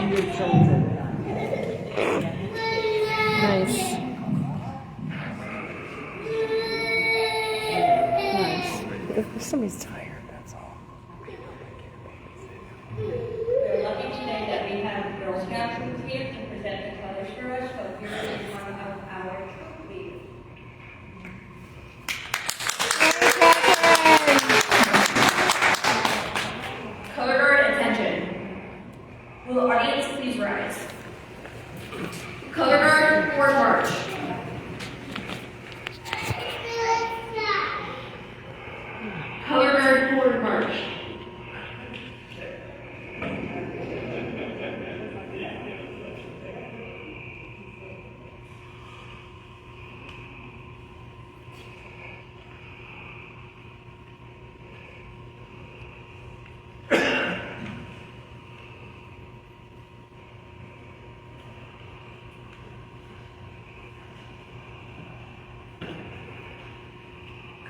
Nice. Nice. If somebody's tired, that's all. We're lucky today that we have Girl Scout troops here to present the colors for us, so here is one of our leaders. Color guard attention. Will the audience please rise? Color guard forward march. Color guard forward march.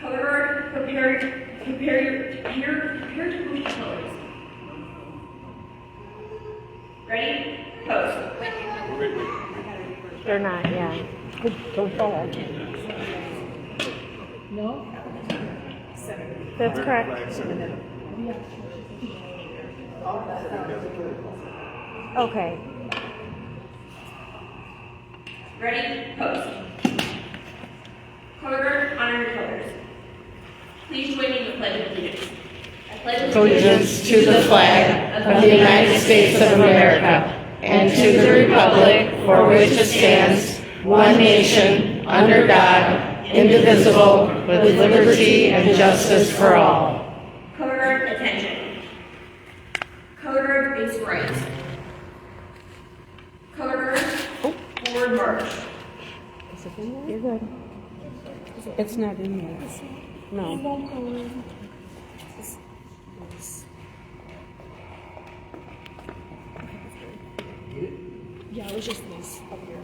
Color guard, prepare to move the colors. Ready? Post. They're not, yeah. Don't fall. No? That's correct. Okay. Ready? Post. Color guard, honor your colors. Please join me in the Pledge of Allegiance. I pledge Allegiance to the flag of the United States of America and to the republic for which it stands, one nation, under God, indivisible, with liberty and justice for all. Color guard, attention. Color guard, face right. Color guard, forward march. You're good. It's not in there. No. Yeah, it was just this up here.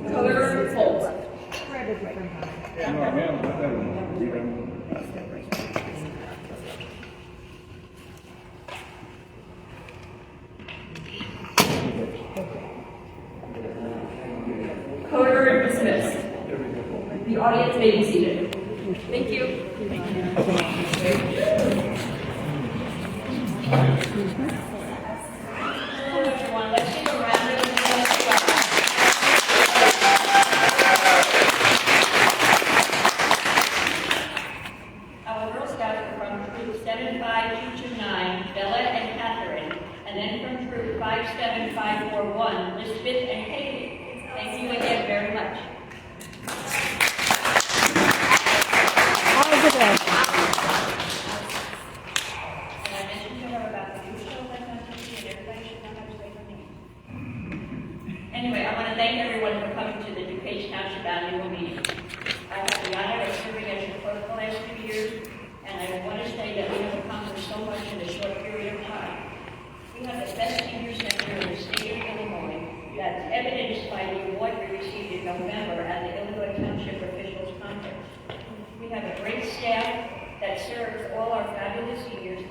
Color guard, fold. Color guard, dismiss. The audience may be seated. Thank you. Hello, everyone. Let's take a round of applause. Our Girl Scouts are from Troop 75229, Bella and Catherine, and then from Troop 57541, Elizabeth and Haley. Thank you again very much. How was it then? And I mentioned to her about the new show that's on TV, and everybody should know how to say her name. Anyway, I want to thank everyone for coming to the Dupage Township annual meeting. I have the honor of serving as your clerk the last 2 years, and I want to say that we have accomplished so much in a short period of time. We have the best senior center in the state of Illinois. That's evidenced by the award we received in November at the Illinois Township Officials Conference. We have a great staff that serves all our fabulous seniors,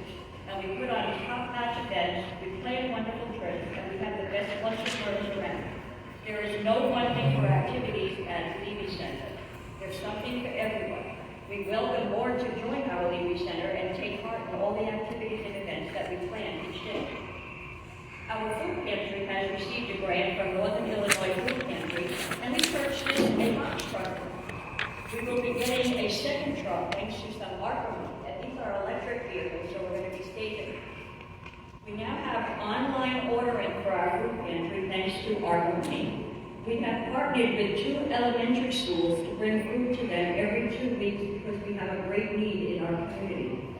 and we put on top-notch events, we plan wonderful trips, and we have the best lunch service around. There is no funding for activities at Levy Center. There's something for everyone. We welcome more to join our Levy Center and take part in all the activities and events that we plan each day. Our food pantry has received a grant from Northern Illinois Food Pantry, and we purchased a box truck. We will be getting a second truck thanks to some ARPA money, and these are electric vehicles, so we're going to be saving. We now have online ordering for our food pantry thanks to ARPA money. We have partnered with 2 elementary schools to bring food to them every 2 weeks because we have a great need in our community.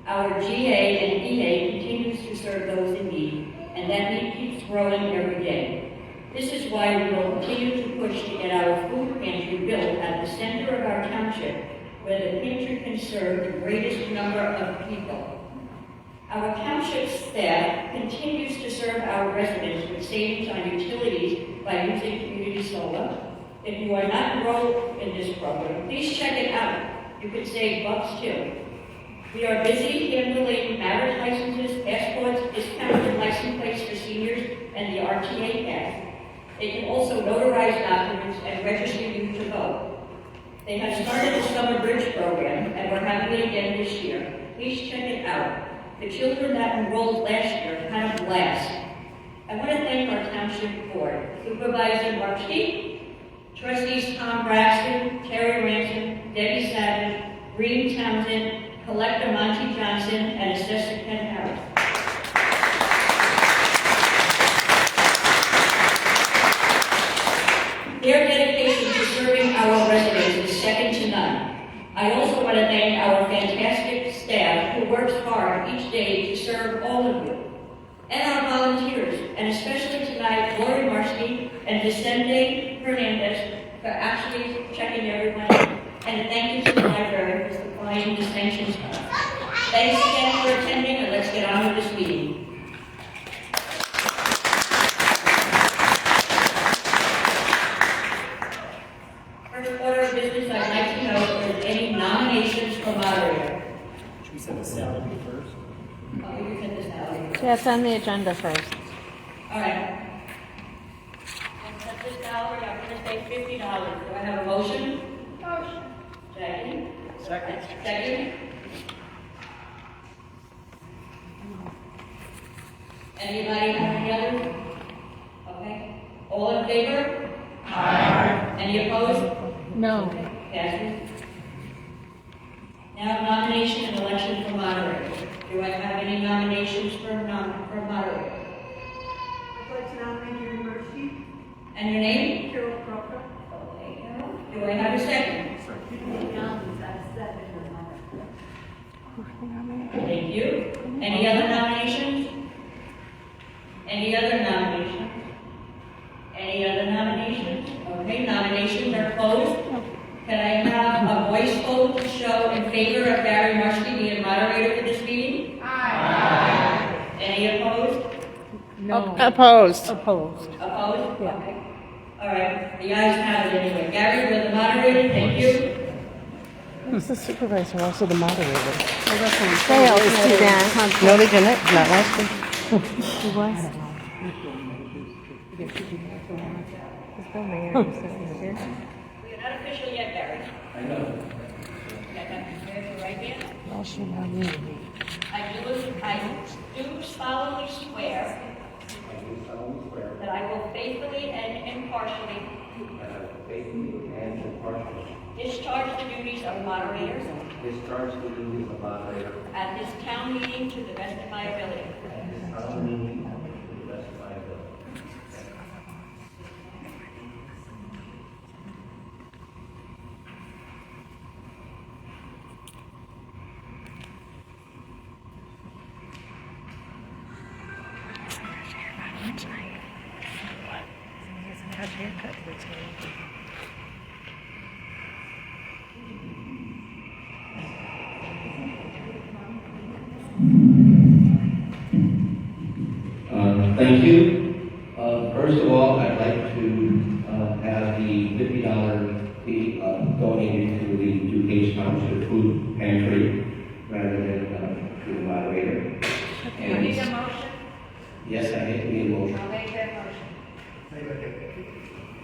Our GA and EA continues to serve those in need, and that need keeps growing every day. This is why we will continue to push to get our food pantry built at the center of our township, where the pantry can serve the greatest number of people. Our township staff continues to serve our residents with savings on utilities by using community solar. If you are not enrolled in this program, please check it out. You could save bucks too. We are busy handling marriage licenses, passports, discounted license plates for seniors, and the RTA pass. They can also notarize documents and register you to vote. They have started the Summer Bridge program, and we're having it again this year. Please check it out. The children that enrolled last year had a blast. I want to thank our Township Board, Supervisor Mark Sheep, Trustees Tom Braxton, Terry Ransom, Debbie Savage, Green Townsend, Collector Monty Johnson, and Assessor Ken Harris. Their dedication to serving our residents is second to none. I also want to thank our fantastic staff who works hard each day to serve all of you, and our volunteers, and especially tonight, Lori Marsky and Vicente Hernandez for actually checking everyone in. And thank you to the library for supplying distinctions. Thanks again for attending, and let's get on with this meeting. First order of business, I'd like to know if there's any nominations for moderator. Should we set the salary first? Oh, we can set this out. Yeah, it's on the agenda first. All right. Let's set this salary, I'm going to say $50. Do I have a motion? Motion. Second? Second. Second? Anybody have any others? Okay. All in favor? Aye. Any opposed? No. Passes. Now nomination and election for moderator. Do I have any nominations for moderator? I'd like to nominate Jerry Murphy. And your name? Carol Crocker. Okay, Carol. Do I have a second? Thank you. Any other nominations? Any other nominations? Any other nominations? Okay, nominations are closed. Can I have a voice vote to show in favor of Barry Marshke being moderator for this meeting? Aye. Any opposed? No. Opposed. Opposed. Opposed? Yeah. Okay. All right, the ayes have it anyway. Gary, you're the moderator, thank you. Who's the supervisor, also the moderator? They always do that. No, they didn't, not last week. Who was? You're not official yet, Barry. I know. You got that prepared for right here? Well, she nominated me. I do solemnly swear I do solemnly swear that I will faithfully and impartially that I will faithfully and impartially discharge the duties of moderator discharge the duties of moderator at this town meeting to the best of my ability. at this town meeting to the best of my ability. Thank you. First of all, I'd like to have the $50 fee donated to the Dupage Township Food Pantry rather than to the moderator. You need a motion? Yes, I need a motion. I'll make that motion.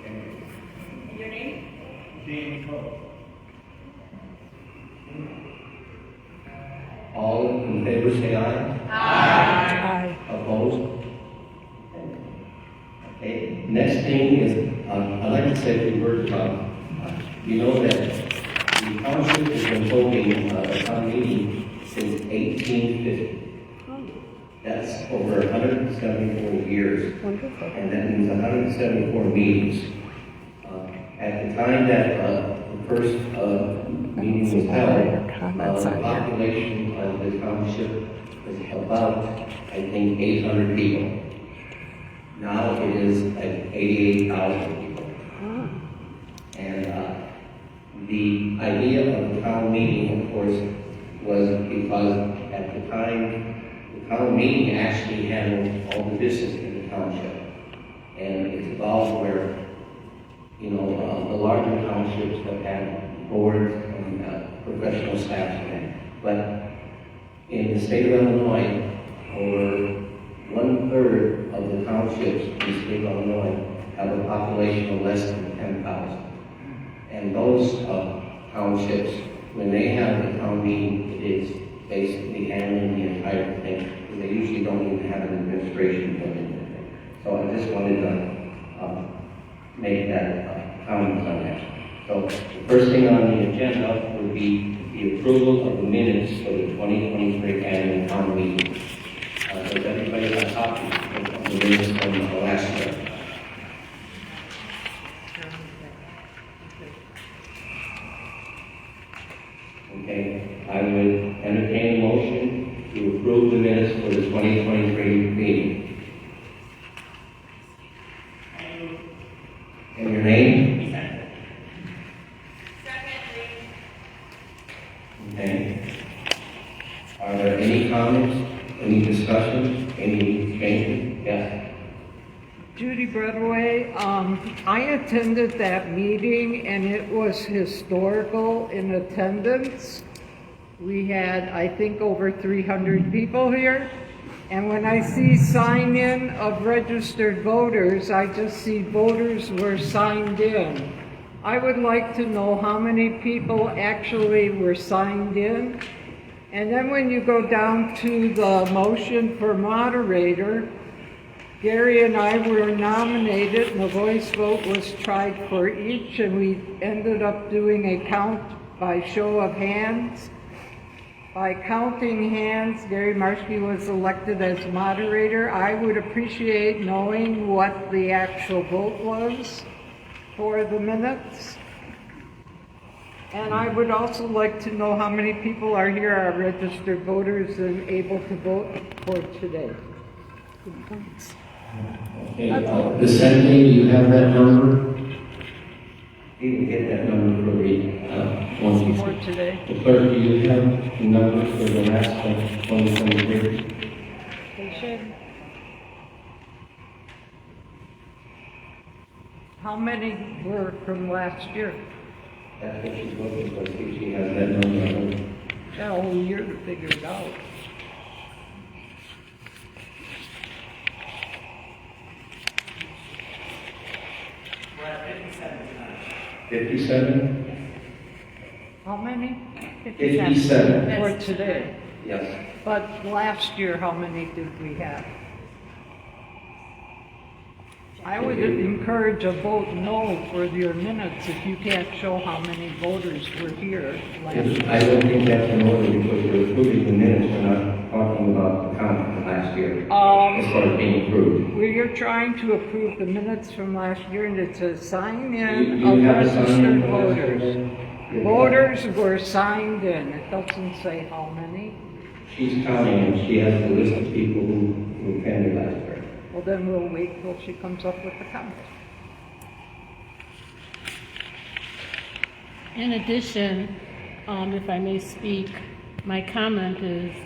And your name? All in favor say aye. Aye. Opposed? Okay, next thing is, I'd like to say a few words about, you know that the township has been holding a town meeting since 1850. That's over 174 years, Wonderful. and that means 174 meetings. At the time that the first meeting was held, the population of the township was about, I think, 800 people. Now it is like 88,000 people. And the idea of the town meeting, of course, was because at the time, the town meeting actually handled all the business in the township. And it's evolved where, you know, the larger townships have had boards and professional staff in it. But In the state of Illinois, over 1/3 of the townships in the state of Illinois have a population of less than 10,000. And those townships, when they have a town meeting, it is basically handling the entire thing. They usually don't even have an administration building. So I just wanted to make that comment on that. So the first thing on the agenda would be the approval of the minutes for the 2023 annual town meeting. Does everybody have copies of the minutes from the last year? Okay, I would entertain a motion to approve the minutes for the 2023 meeting. And your name? Okay. Are there any comments, any discussion, any changes? Yes. Judy Breadaway, I attended that meeting and it was historical in attendance. We had, I think, over 300 people here. And when I see sign-in of registered voters, I just see voters were signed in. I would like to know how many people actually were signed in. And then when you go down to the motion for moderator, Gary and I were nominated and a voice vote was tried for each, and we ended up doing a count by show of hands. By counting hands, Gary Marshke was elected as moderator. I would appreciate knowing what the actual vote was for the minutes. And I would also like to know how many people are here, are registered voters and able to vote for today. Okay, the Secretary, do you have that number? You can get that number for the For today. The clerk, do you have the number for the last 2023? They should. How many were from last year? That's what she's looking for, see if she has that number. Got a whole year to figure it out. We're at 57 tonight. 57? How many? 57. For today. Yes. But last year, how many did we have? I would encourage a vote no for your minutes if you can't show how many voters were here last year. I don't think that's in order because we're approving the minutes, we're not talking about the count from last year. As far as being approved. We're trying to approve the minutes from last year, and it says sign in You of have a sign registered in for last voters. year? Voters were signed in. It doesn't say how many. She's counting, and she has the list of people who attended last year. Well, then we'll wait till she comes up with the count. In addition, if I may speak, my comment is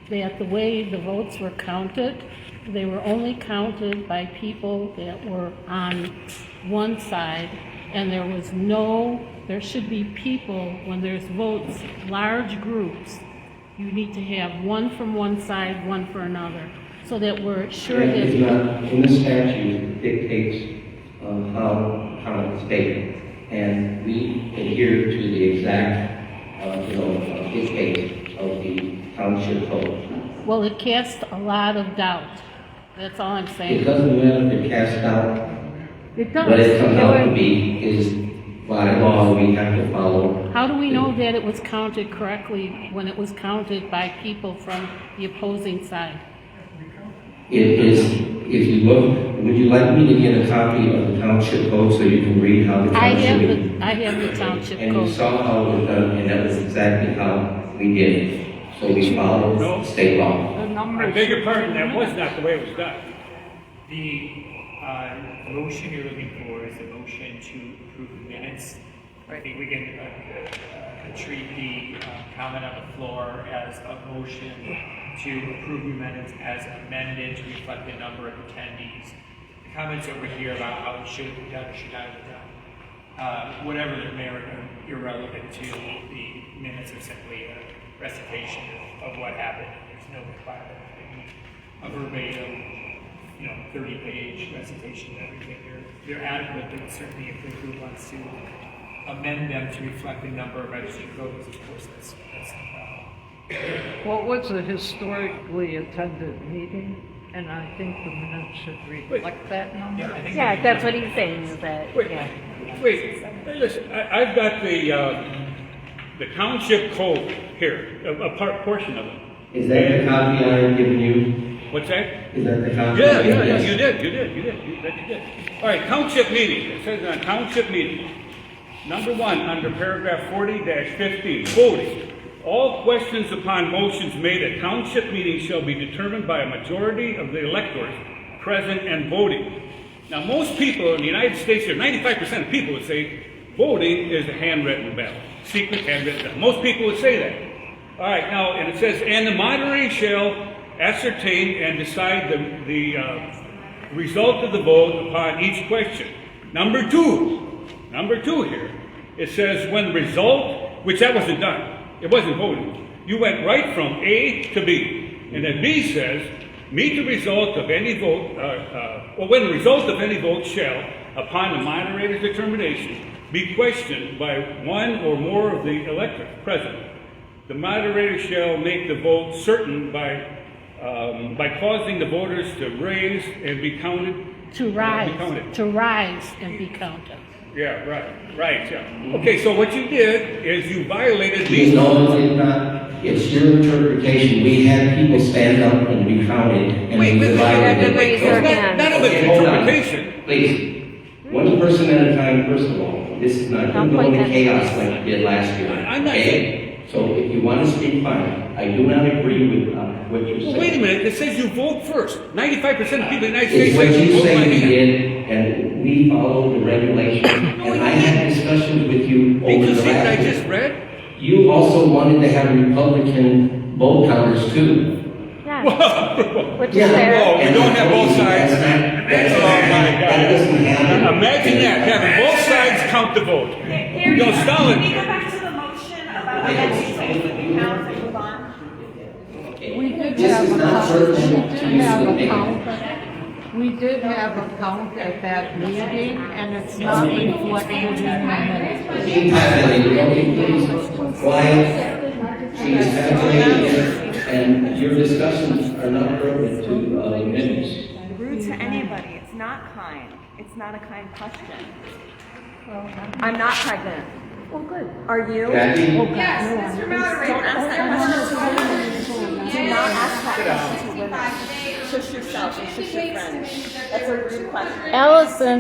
that the way the votes were counted, they were only counted by people that were on one side, and there should be people, when there's votes, large groups, you need to have one from one side, one for another, so that we're sure And that... it's not, in the statute, it dictates how count is taken. And we adhere to the exact, dictates of the township code. Well, it casts a lot of doubt. That's all I'm It saying. doesn't matter if it casts out. It does. What it comes out to be is by law we have to follow. How do we know that it was counted correctly when it was counted by people from the opposing side? It is, if you look, would you like me to get a copy of the township code so you can read how the I township... have the township And you code. saw how it was done, and that was exactly how we did it. So we followed state law. The I numbers. beg your pardon, that was not the way it was done. The motion you're looking for is a motion to approve the minutes. I think we can treat the comment on the floor as a motion to approve the minutes as amended to reflect the number of attendees. The comments over here about how it should be done or should not be done, whatever their merit are irrelevant to the minutes are simply recitation of what happened. There's no requirement that they need a verbatim, 30-page recitation of everything. They're adequate, but certainly if the group wants to amend them to reflect the number of registered voters, of course, that's no problem. What was a historically attended meeting? And I think the minutes should reflect that number. Yeah, I think Yeah, that's what he's saying, is that, yeah. Wait, listen, I've got the township code here, a portion of it. Is that the copy I'm giving you? What's that? Is that the copy? Yeah, Yes. you did. All right, township meeting, it says on township meeting, number 1, under paragraph 40-15, voting. All questions upon motions made at township meetings shall be determined by a majority of the electors present and voting. Now, most people in the United States, or 95% of people would say voting is a handwritten ballot, secret handwritten ballot. Most people would say that. All right, now, and it says, and the moderator shall ascertain and decide the result of the vote upon each question. Number two here, it says when the result, which that wasn't done. It wasn't voting. You went right from A to B. And then B says, meet the result of any vote, or when the result of any vote shall, upon the moderator's determination, be questioned by one or more of the electors present. The moderator shall make the vote certain by causing the voters to raise and be counted. To rise and be counted. Yeah, right, yeah. Okay, so what you did is you violated Please, these. no, it did not. It's your interpretation. We had people stand up and be counted, and we violated. raise their hand. None of it's Okay, hold on. interpretation. Please, one person at a time, first of all. This is not going to go into chaos like you did last year. I'm not okay? So if you want to speak, fine. I do not agree with what you're saying. Well, wait a minute, it says you vote first. 95% of people in the United States It's what say you vote by say we hand. did, and we followed the regulation. And I had discussions with you Did over you the see what I last just week. read? You also wanted to have Republican vote counters too. Yeah, which is Yeah. fair. Oh, we don't have both sides. That's Oh, my God. That doesn't happen. Imagine that, having both sides count the vote. Harry, Stalin. can we go back to the motion about the next count and move on? We did This have is a not count, certain we did have a count at that meeting, and it's not reflected in the minutes. Being tabulated, okay, please, quiet. She is tabulated, and your discussions are not pertinent to minutes. Rude to anybody. It's not kind. It's not a kind question. I'm not pregnant. Well, good. Are you? Kathy? Yes, Mr. Moderator. Don't ask that question. Do not ask that question to women. Shush yourself and shush your friends. That's a rude question. Allison,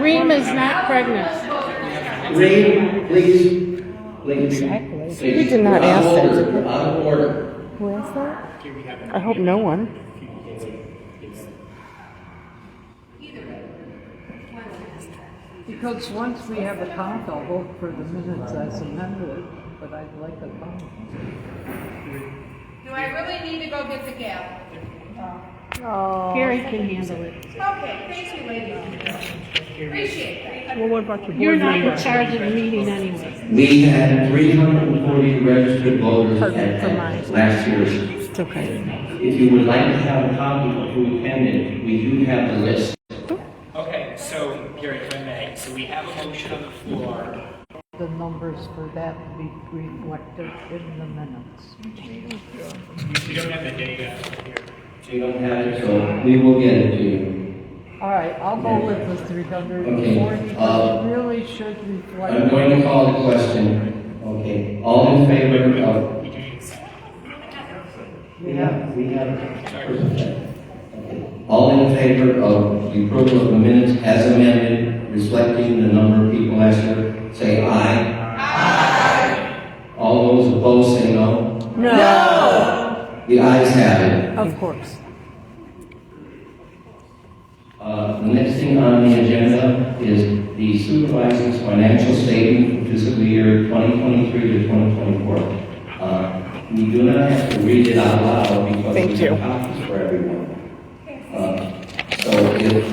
Reem is not pregnant. Read, please. Please. Exactly. Please. We did not We're ask out of that. order. Out of order. Who asked that? I hope no one. Because once we have a count, I'll vote for the minutes as amended, but I'd like a count. Do I really need to go get the gavel? Gary can handle it. Okay, thank you, ladies. Appreciate that. Well, what about your You're board not in member? charge of the meeting anyway. We had 340 registered voters Perfect for at mine. last year's. It's okay. If you would like to have a copy of who attended, we do have the list. Okay, so, Gary, if I may, so we have a motion on the floor. The numbers for that be reflected in the minutes. We don't have the data here. We don't have it, so we will get it to you. All right, I'll go with the 340, Okay, but it really should reflect. I'm going to call the question. Okay, all in favor of? We have. Okay. All in favor of the approval of the minutes as amended, reflecting the number of people last year, say aye. Aye. All those opposed say no. No. The ayes have it. Of course. The next thing on the agenda is the supervisor's financial statement for fiscal year 2023 to 2024. We do not have to read it out loud because Thank we you. have copies for everyone. So if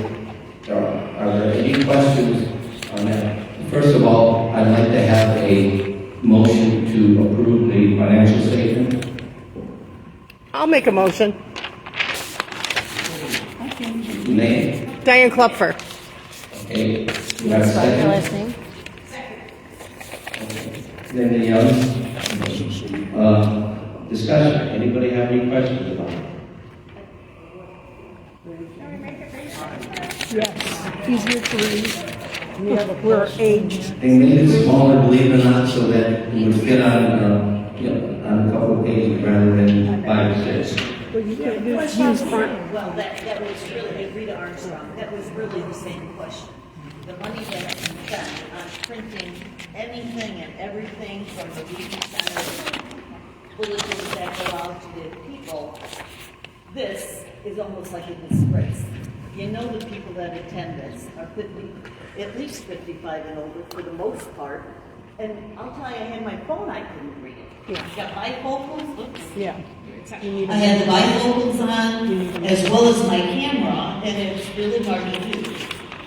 there are there any questions on that? First of all, I'd like to have a motion to approve the financial statement? I'll make a motion. Name? Diane Klopfer. Okay. Do you have a second? Last name? Anything else? Discussion. Anybody have any questions about it? Easier to read. We're aged. They made it smaller, believe it or not, so that it would fit on, on a couple of pages rather than 5 or 6. Well, that was really, Rita Armstrong, that was really the same question. The money that's been spent on printing anything and everything from the reading center, bulletins that go out to the people, this is almost like a disgrace. You know the people that attend this are 50, at least 55 and older for the most part. And I'll tell you, I had my phone, I couldn't read it. Yeah. I got bifocals, oops. Yeah. I had the bifocals on as well as my camera, and it's really hard to do.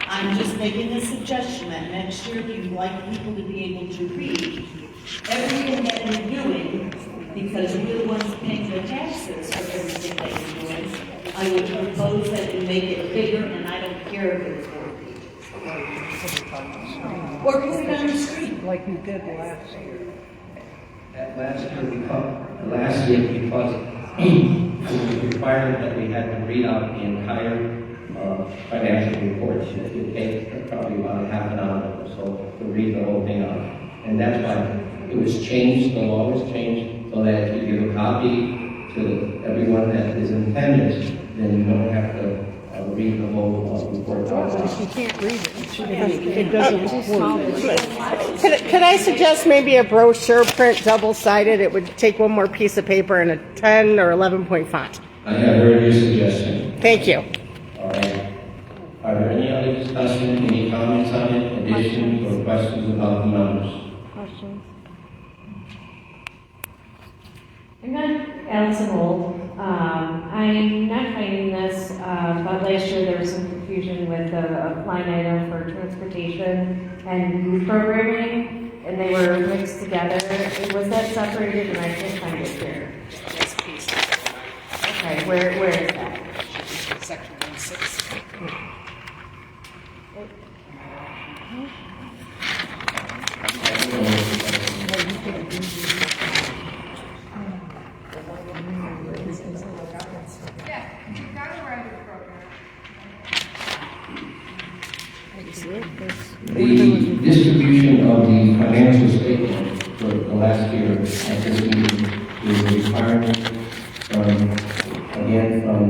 I'm just making a suggestion that next year, if you'd like people to be able to read everything that you're doing, because you're the ones paying the taxes for everything that you're doing, I would propose that you make it bigger, and I don't care if it's 4 pages. Or put it on the screen. Like you did last year. Last year, because it was required that we had to read out the entire financial reports. It would take probably about half an hour or so to read the whole thing out. And that's why it was changed, the law was changed, so that if you give a copy to everyone that is in attendance, then you don't have to read the whole report. She can't read it. It doesn't work. Could I suggest maybe a brochure print double-sided? It would take one more piece of paper and a 10 or 11 point font. I have heard your suggestion. Thank you. All right. Are there any other discussion, any comments on it, additions, or questions about the numbers? I'm not Allison Old. I'm not finding this, but last year there was some confusion with the line item for transportation and youth programming, and they were mixed together. Was that separated, and I can't find it here? Okay, where is that? Section 16. The distribution of the financial statement for the last year at this meeting is a requirement from the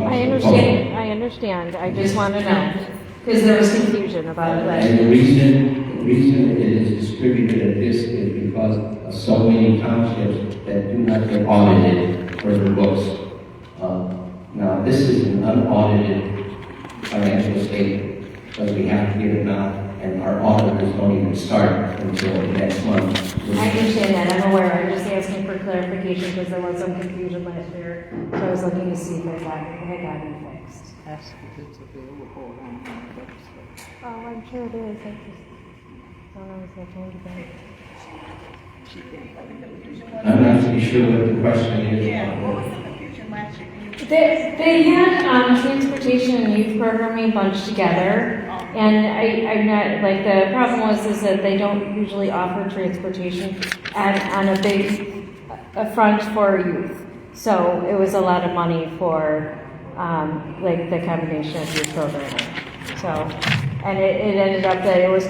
I understand. I just want to know, because there was confusion about it last And year. the reason it is distributed at this is because of so many townships that do not get audited for their books. Now, this is an unaudited financial statement, because we have to get it now, and our auditors don't even start until next month. I understand that, I'm aware, I'm just asking for clarification because there was some confusion last year, so I was looking to see if it had gotten fixed. Ask if it's available on the website. Oh, I'm sure it is, I just don't know if I told you that. I'm not really sure what the question is. What was the confusion last year? They had transportation and youth programming bunched together, and I'm not, like, the problem is that they don't usually offer transportation on a big front for youth. So it was a lot of money for, like, the combination of youth programming. So, and it ended up that it was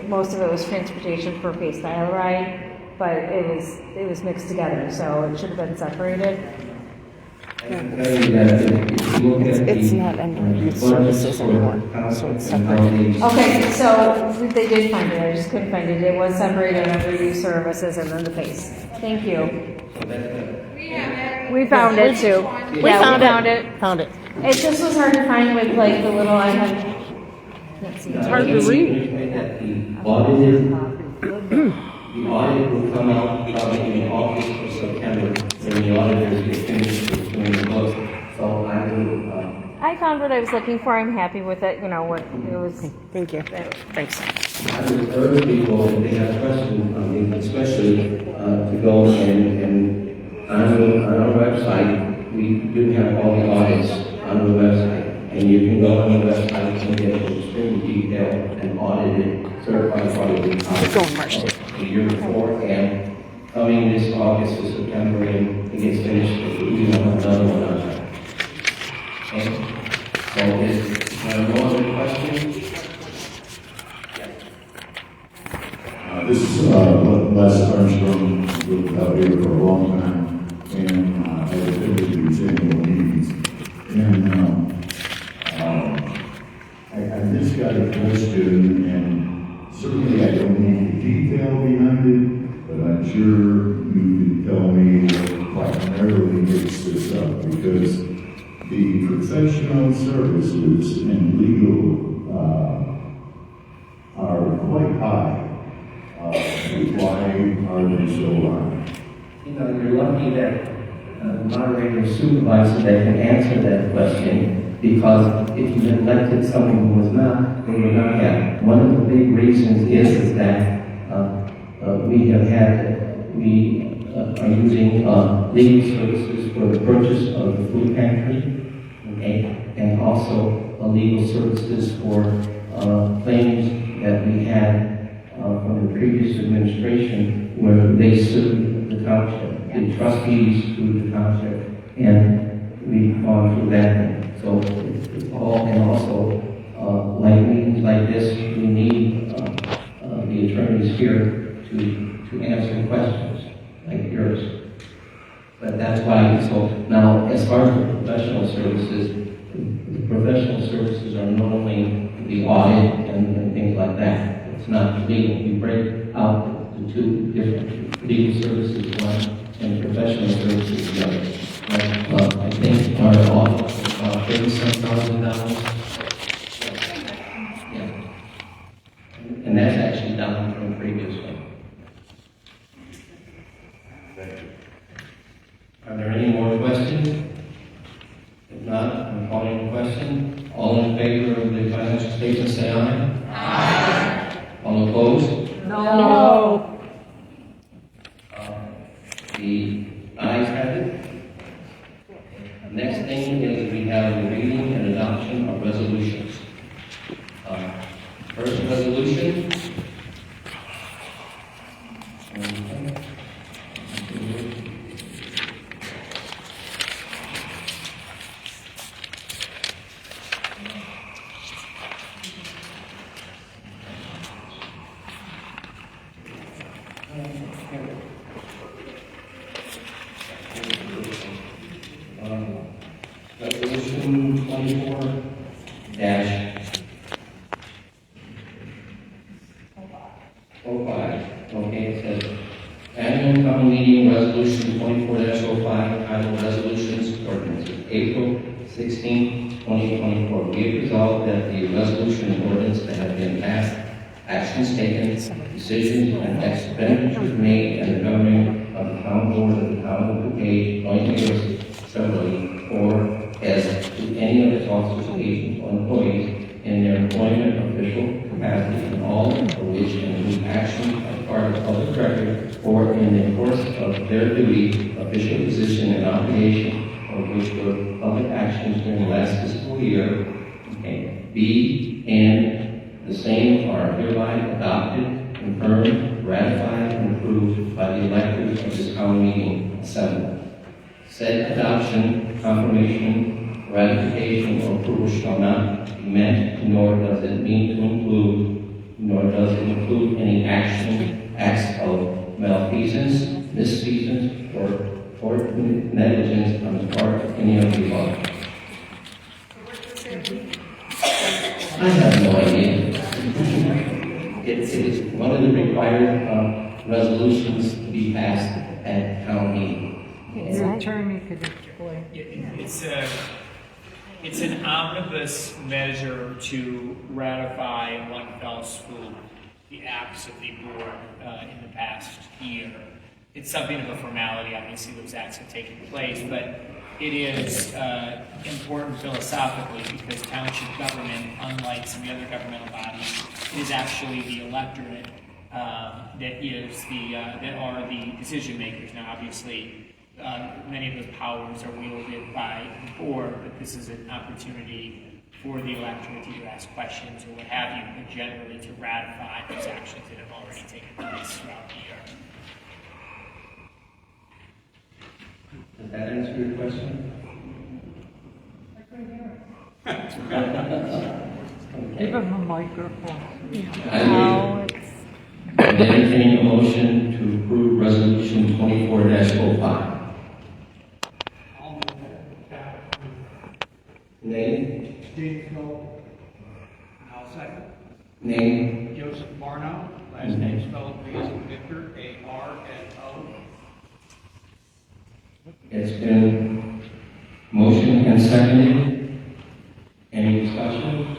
most of it was transportation for Face Style Ride, but it was mixed together, so it should have been separated. I can tell you that if you look at It's not under youth services anymore, so it's separate. Okay, so they did find it, I just couldn't find it. It was separated under youth services and then the face. Thank you. We found it too. We found it. Found it. It just was hard to find with, like, the little, I have, let's see. It's hard to read. That the audit will come out probably in August or September, when the auditors get finished with doing the books. So I will. I I found what I was looking for. I'm happy with it. You know what it was. Thank you. Thanks. I would urge people, if they have questions, especially to go and on our website, we do have all the audits on the website. And you can go on the website and get extremely detailed and audited, certified audit the year before. And coming this August to September, and it gets finished, we will have another one on that. Okay? So is there no other questions? This is Les Armstrong, lived out here for a long time, and I attended these annual meetings. And I just got a question, and certainly I don't need the detail behind it, but I'm sure you can tell me what primarily makes this up, because the professional services and legal are quite high. Why are they so high? You know, you're lucky that the moderator supervisor that can answer that question, because if you had elected someone who was not, they would not have. One of the big reasons is that we are using legal services for the purchase of the food pantry, okay, and also legal services for claims that we had from the previous administration where they sued the township, the trustees sued the township, and we've gone through that. So it's all, and also like meetings like this, we need the attorneys here to answer questions like yours. But that's why, so now as far as the professional services are normally the audit and things like that. It's not legal. We break out the two different legal services, one, and professional services, the other. I think our office is about $37,000. Yeah. And that's actually down from the previous one. Are there any more questions? If not, I'm calling the question. All in favor of the financial statement, say aye. Aye. All opposed? No. The ayes have it. Next thing is we have the reading and adoption of resolutions. First resolution. Resolution 24-05. Okay, it says annual town meeting resolution 24-05, titled resolutions ordinances, April 16, 2024. Be it resolved that the resolution and ordinance that have been passed, actions taken, decisions and expenditures made, and the governing of the town board of the town of Dupage, jointly or severally, or as to any of its officers, agents, or employees in their employment, official capacity, and all of which and whose actions are part of public record or in the course of their duty, official position, and obligation, or which were public actions during the last fiscal year, okay, be and the same are hereby adopted, confirmed, ratified, and approved by the electors of this town meeting assembly. Said adoption, confirmation, ratification, or approval shall not be meant, nor does it mean to include, nor does it include any acts of malfeasance, misfeasance, or negligence on the part of any of the above. I have no idea. It is one of the required resolutions to be passed at town meeting. Your attorney could explain. It's an omnibus measure to ratify in one fell swoop the acts of the board in the past year. It's something of a formality. Obviously, those acts have taken place, but it is important philosophically because township government, unlike some of the other governmental bodies, is actually the electorate that are the decision makers. Now, obviously, many of those powers are wielded by the board, but this is an opportunity for the electorate to either ask questions or what have you, but generally to ratify those actions that have already taken place throughout the year. Does that answer your question? Give him a microphone. I would entertain a motion to approve resolution 24-05. Name? Steve Knoll. I'll second. Name? Joseph Barno, last name spelled V as in Victor, A-R-N-O. It's been motion and seconded. Any discussion?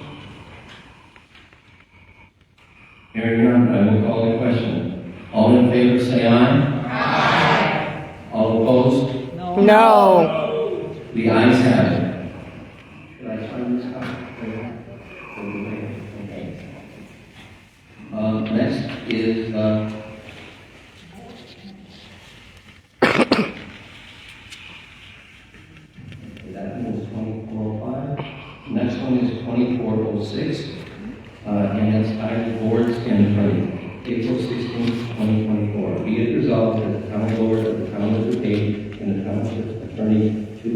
Hearing none, I will call the question. All in favor say aye. Aye. All opposed? No. The ayes have it. Should I sign this up? Okay. Next is, that one is 2405. Next one is 2406. And it's titled Boards and Attorney, April 16, 2024. Be it resolved that the Town Board of the Town of Dupage and the Township Attorney to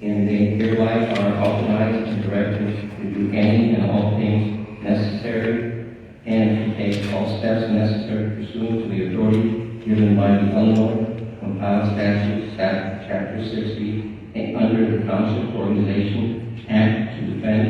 and they hereby are authorized and directed to do any and all things necessary and to take all steps necessary pursuant to the authority given by the Illinois Compiled Statutes, Chapter 60, and under the Township Organization Act to defend,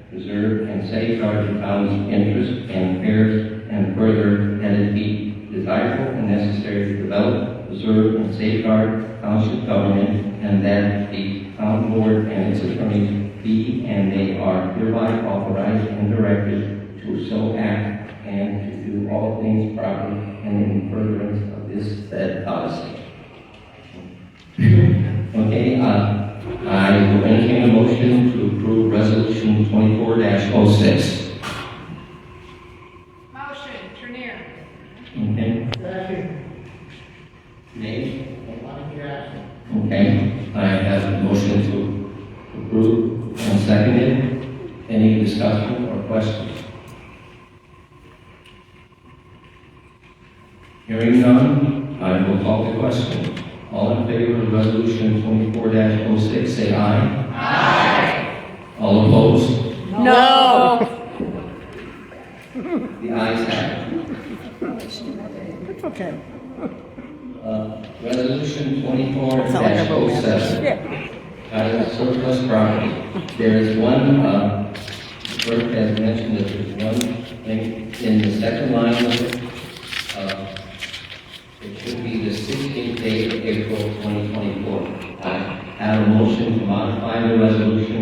preserve, and safeguard the town's interests and affairs, and further, that it be desirable and necessary to develop, preserve, and safeguard township government, and that the town board and its attorneys be and they are hereby authorized and directed to so act and to do all things properly and in furtherance of this said policy. Okay, I will entertain a motion to approve resolution 24-06. Motion, Trenier. Okay. Name? Okay, I have a motion to approve and seconded. Any discussion or questions? Hearing none, I will call the question. All in favor of resolution 24-06, say aye. Aye. All opposed? No. The ayes have it. It's okay. Resolution 24-07. Surplus property. There is one, the clerk has mentioned that there's one thing in the second line of it. It should be the 16th day of April 2024. I have a motion to modify the resolution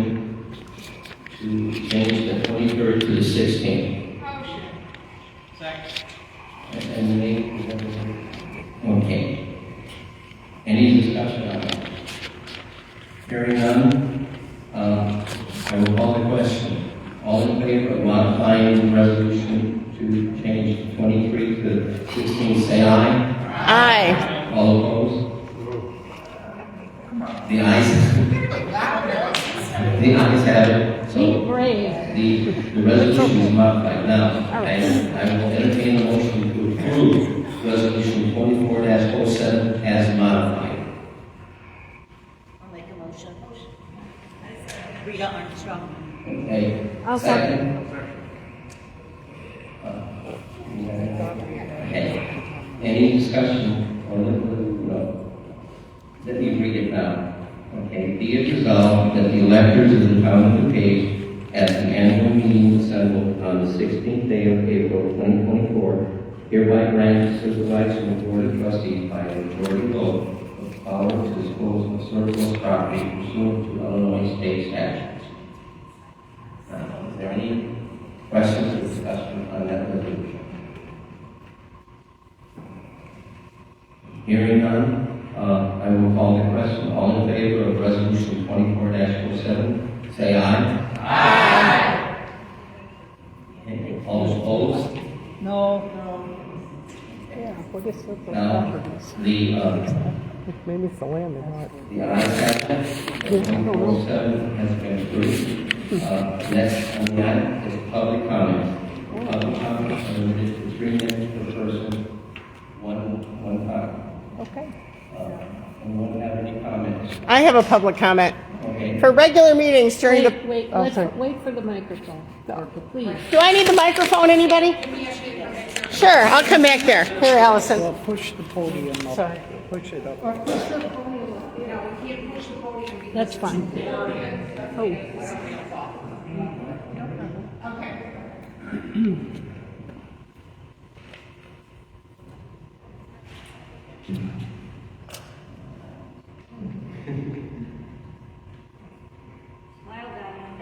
to change the 23rd to the 16th. Motion. Second. And the name is okay. Any discussion on that? Hearing none, I will call the question. All in favor of modifying the resolution to change 23 to 16, say aye. Aye. All opposed? The ayes. The ayes have it. So the resolution is modified. Now, I will entertain a motion to approve resolution 24-07 as modified. I'll make a motion. Rita Armstrong. Okay. I'll second. Okay. Any discussion? Or let me read it now. Okay. Be it resolved that the electors of the town of Dupage at the annual meeting assembled on the 16th day of April 2024 hereby grant the supervisor of the board of trustees by a majority vote of power to dispose of surplus property pursuant to Illinois state statutes. Is there any questions or discussion on that resolution? Hearing none, I will call the question. All in favor of resolution 24-07, say aye. Aye. Okay. All opposed? No. Yeah, what is surplus Now, properties? the, Maybe it's the land they bought. the ayes have it. 24-07 has been approved. Next on the item is public comment. Public comments are limited to 3 minutes per person, one time. Okay. Anyone have any comments? I have a public comment. Okay. For regular meetings during the... Wait, Oh, sorry. wait for the microphone, please. Do I need the microphone, anybody? Sure, I'll come back there. Here, Allison. Well, push the podium up. Sorry. Push it up. That's fine.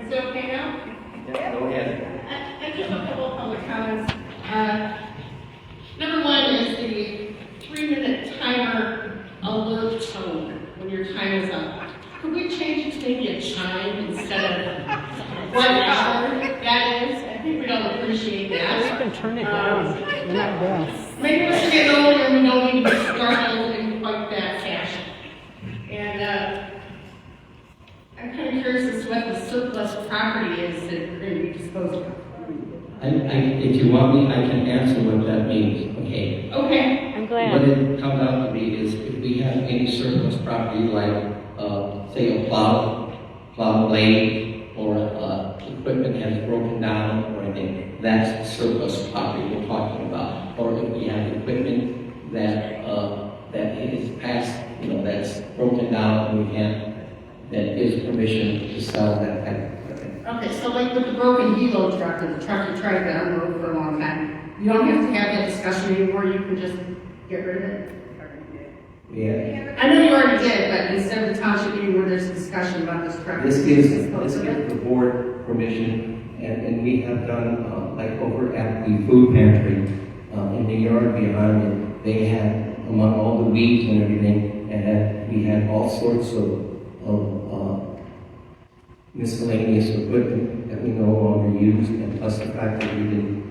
Is it okay now? Yeah, go ahead. I just have a couple of public comments. Number one is the 3-minute timer alert tone when your time is up. Could we change it to maybe a chime instead of whatever that is? I think we'd all appreciate that. You can turn it down. You're not deaf. Maybe we're getting older and we don't need to be startled in quite that fashion. And I'm kind of curious as to what the surplus property is that we're going to be disposing of. If you want me, I can answer what that means, okay? Okay. I'm glad. What it comes out to be is if we have any surplus property like, say a plow blade, or equipment has broken down or anything, that's surplus property we're talking about. Or if we have equipment that is past, that's broken down and we can't, that gives permission to sell that type of equipment. Okay, so like with the broken helo truck or the truck you tried to unload for a long time, you don't have to have that discussion anymore, you can just get rid of it? Yeah. I know you already did, but instead of the township meeting where there's a discussion about this truck. This gives the board permission, and we have done, like over at the food pantry, in the yard behind it, they had, among all the weeds and everything, and we had all sorts of miscellaneous equipment that we no longer use, and plus the fact that we didn't,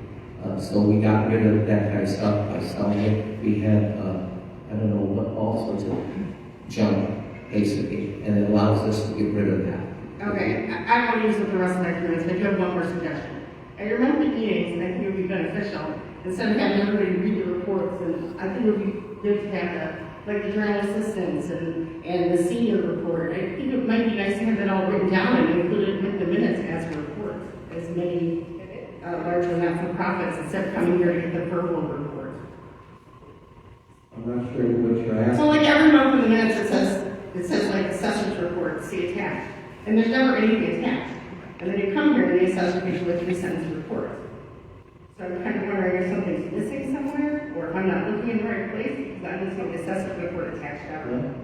so we got rid of that kind of stuff by selling it. We had, I don't know what, all sorts of junk, basically, and it allows us to get rid of that. Okay, I won't use it the rest of my comments, but I do have one more suggestion. At your monthly meetings, I think it would be beneficial, instead of having everybody read the reports, and I think it would be good to have like the journal assistants and the senior report. I think it might be nice to have that all written down and include it with the minutes as a report, as many larger not-for-profits, instead of coming here to get the verbal report. I'm not sure what you're asking. So like every month in the minutes it says like assessor's report, see attached. And there's never anything attached. And then you come here and the assessor gives you a 3-sentence report. So I'm kind of wondering if something's missing somewhere, or if I'm not looking in the right place, because I don't see the assessor's report attached ever.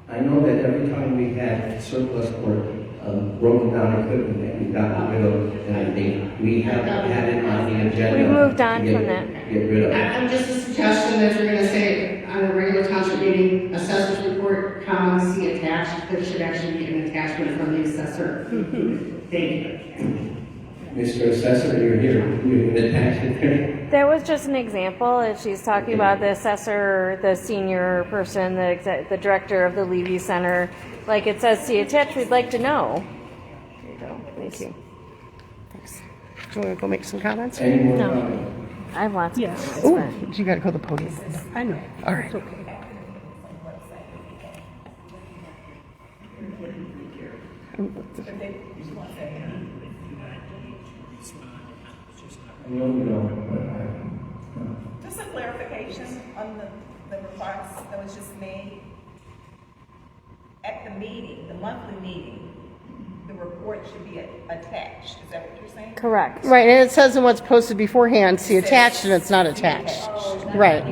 I know that every time we had surplus or broken down equipment that we got rid of and everything, we have had it on the agenda. We moved on to from that. Get rid of it. I'm just a suggestion that you're going to say on a regular township meeting, assessor's report, comma, see attached. There should actually be an attachment from the assessor. Thank you. Mr. Assessor, you're here. You can attach it there. That was just an example. If she's talking about the assessor, the senior person, the director of the Levy Center, like it says, see attached, we'd like to know. There you go. Thank you. Thanks. Do you want to go make some comments? Any more No. comments? I have lots of comments. Oh, you got to go to the podium. I know. All right. It's okay. I know we don't, Just a clarification on the remarks that was just made. At the meeting, the monthly meeting, the report should be attached. Is that what you're saying? Correct. Right, and it says in what's posted beforehand, see attached, and it's not attached. Right.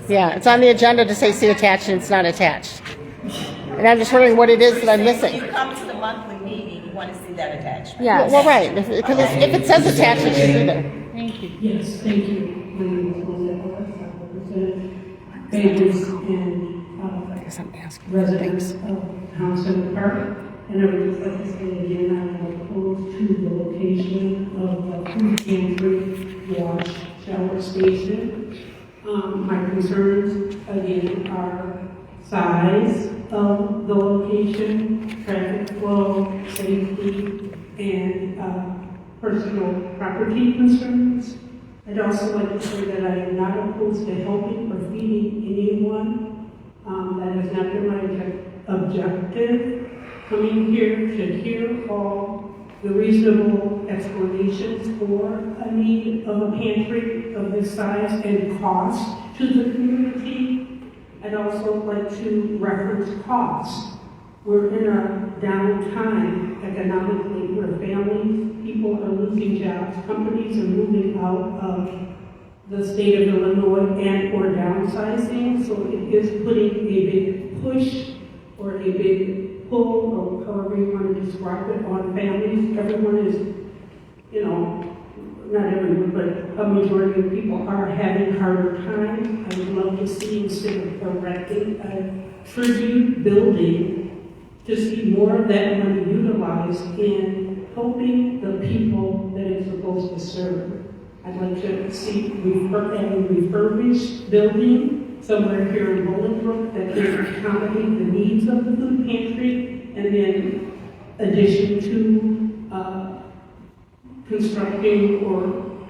Yeah, it's on the agenda to say see attached, and it's not attached. And I'm just wondering what it is that I'm When missing. you come to the monthly meeting, you want to see that attachment. Yes. Well, right, because if it says attached, it should be there. Thank you. Yes, thank you. My name is Jose Flores. I represent pages and residents of Township Park. And I would just like to say again, I'm opposed to the location of the food pantry, wash, shower station. My concerns, again, are size of the location, traffic flow, safety, and personal property concerns. I'd also like to say that I am not opposed to helping or feeding anyone. That has not been my objective. Coming here to hear all the reasonable explanations for a need of a pantry of this size and cost to the community. I'd also like to reference costs. We're in a down time economically where families, people are losing jobs, companies are moving out of the state of Illinois and or downsizing, so it is putting a big push or a big pull, or however you want to describe it, on families. Everyone is, you know, not everyone, but a majority of people are having harder times. I would love to see, instead of erecting a tribute building, to see more of that money utilized in helping the people that it's supposed to serve. I'd like to see a refurbished building somewhere here in Bolingbrook that can accommodate the needs of the food pantry, and then addition to constructing or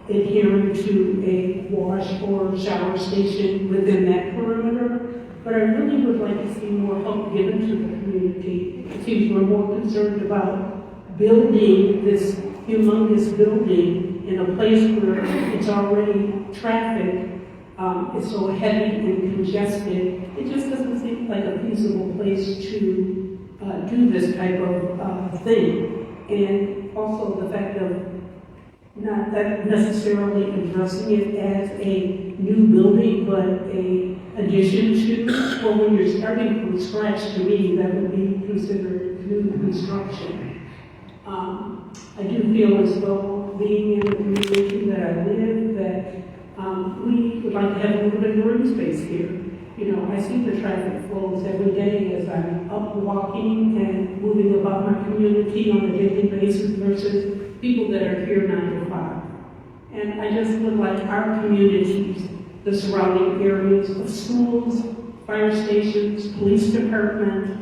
adhering to a wash or shower station within that perimeter. But I really would like to see more help given to the community. It seems we're more concerned about building this humongous building in a place where it's already traffic, it's so heavy and congested. It just doesn't seem like a feasible place to do this type of thing. And also the fact of not that necessarily addressing it as a new building, but a addition to, well, when you're starting from scratch, to me, that would be considered new construction. I do feel as though, being in the community that I live, that we would like to have a little bit of green space here. You know, I see the traffic flows every day as I'm up walking and moving about my community on a daily basis versus people that are here 9 to 5. And I just would like our communities, the surrounding areas of schools, fire stations, police department,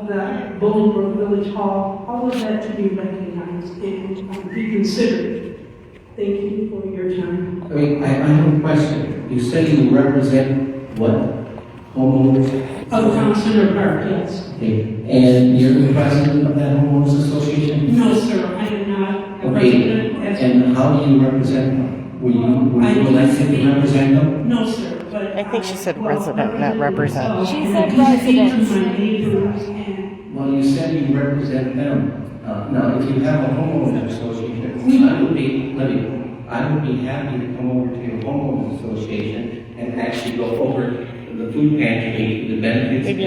the Bolingbrook Village Hall, all of that to be recognized and be considered. Thank you for your time. I mean, I have a question. You said you represent what? Homeowners? Of Township Park, yes. Okay. And you're the president of that homeowners association? No, sir, I am not a Okay. president. And how do you represent them? Were you elected to represent them? No, sir, but I think she said resident, not represent. She said resident. Well, you said you represent them. Now, if you have a homeowners association, I would be happy to come over to your homeowners association and actually go over the food pantry, the benefits, and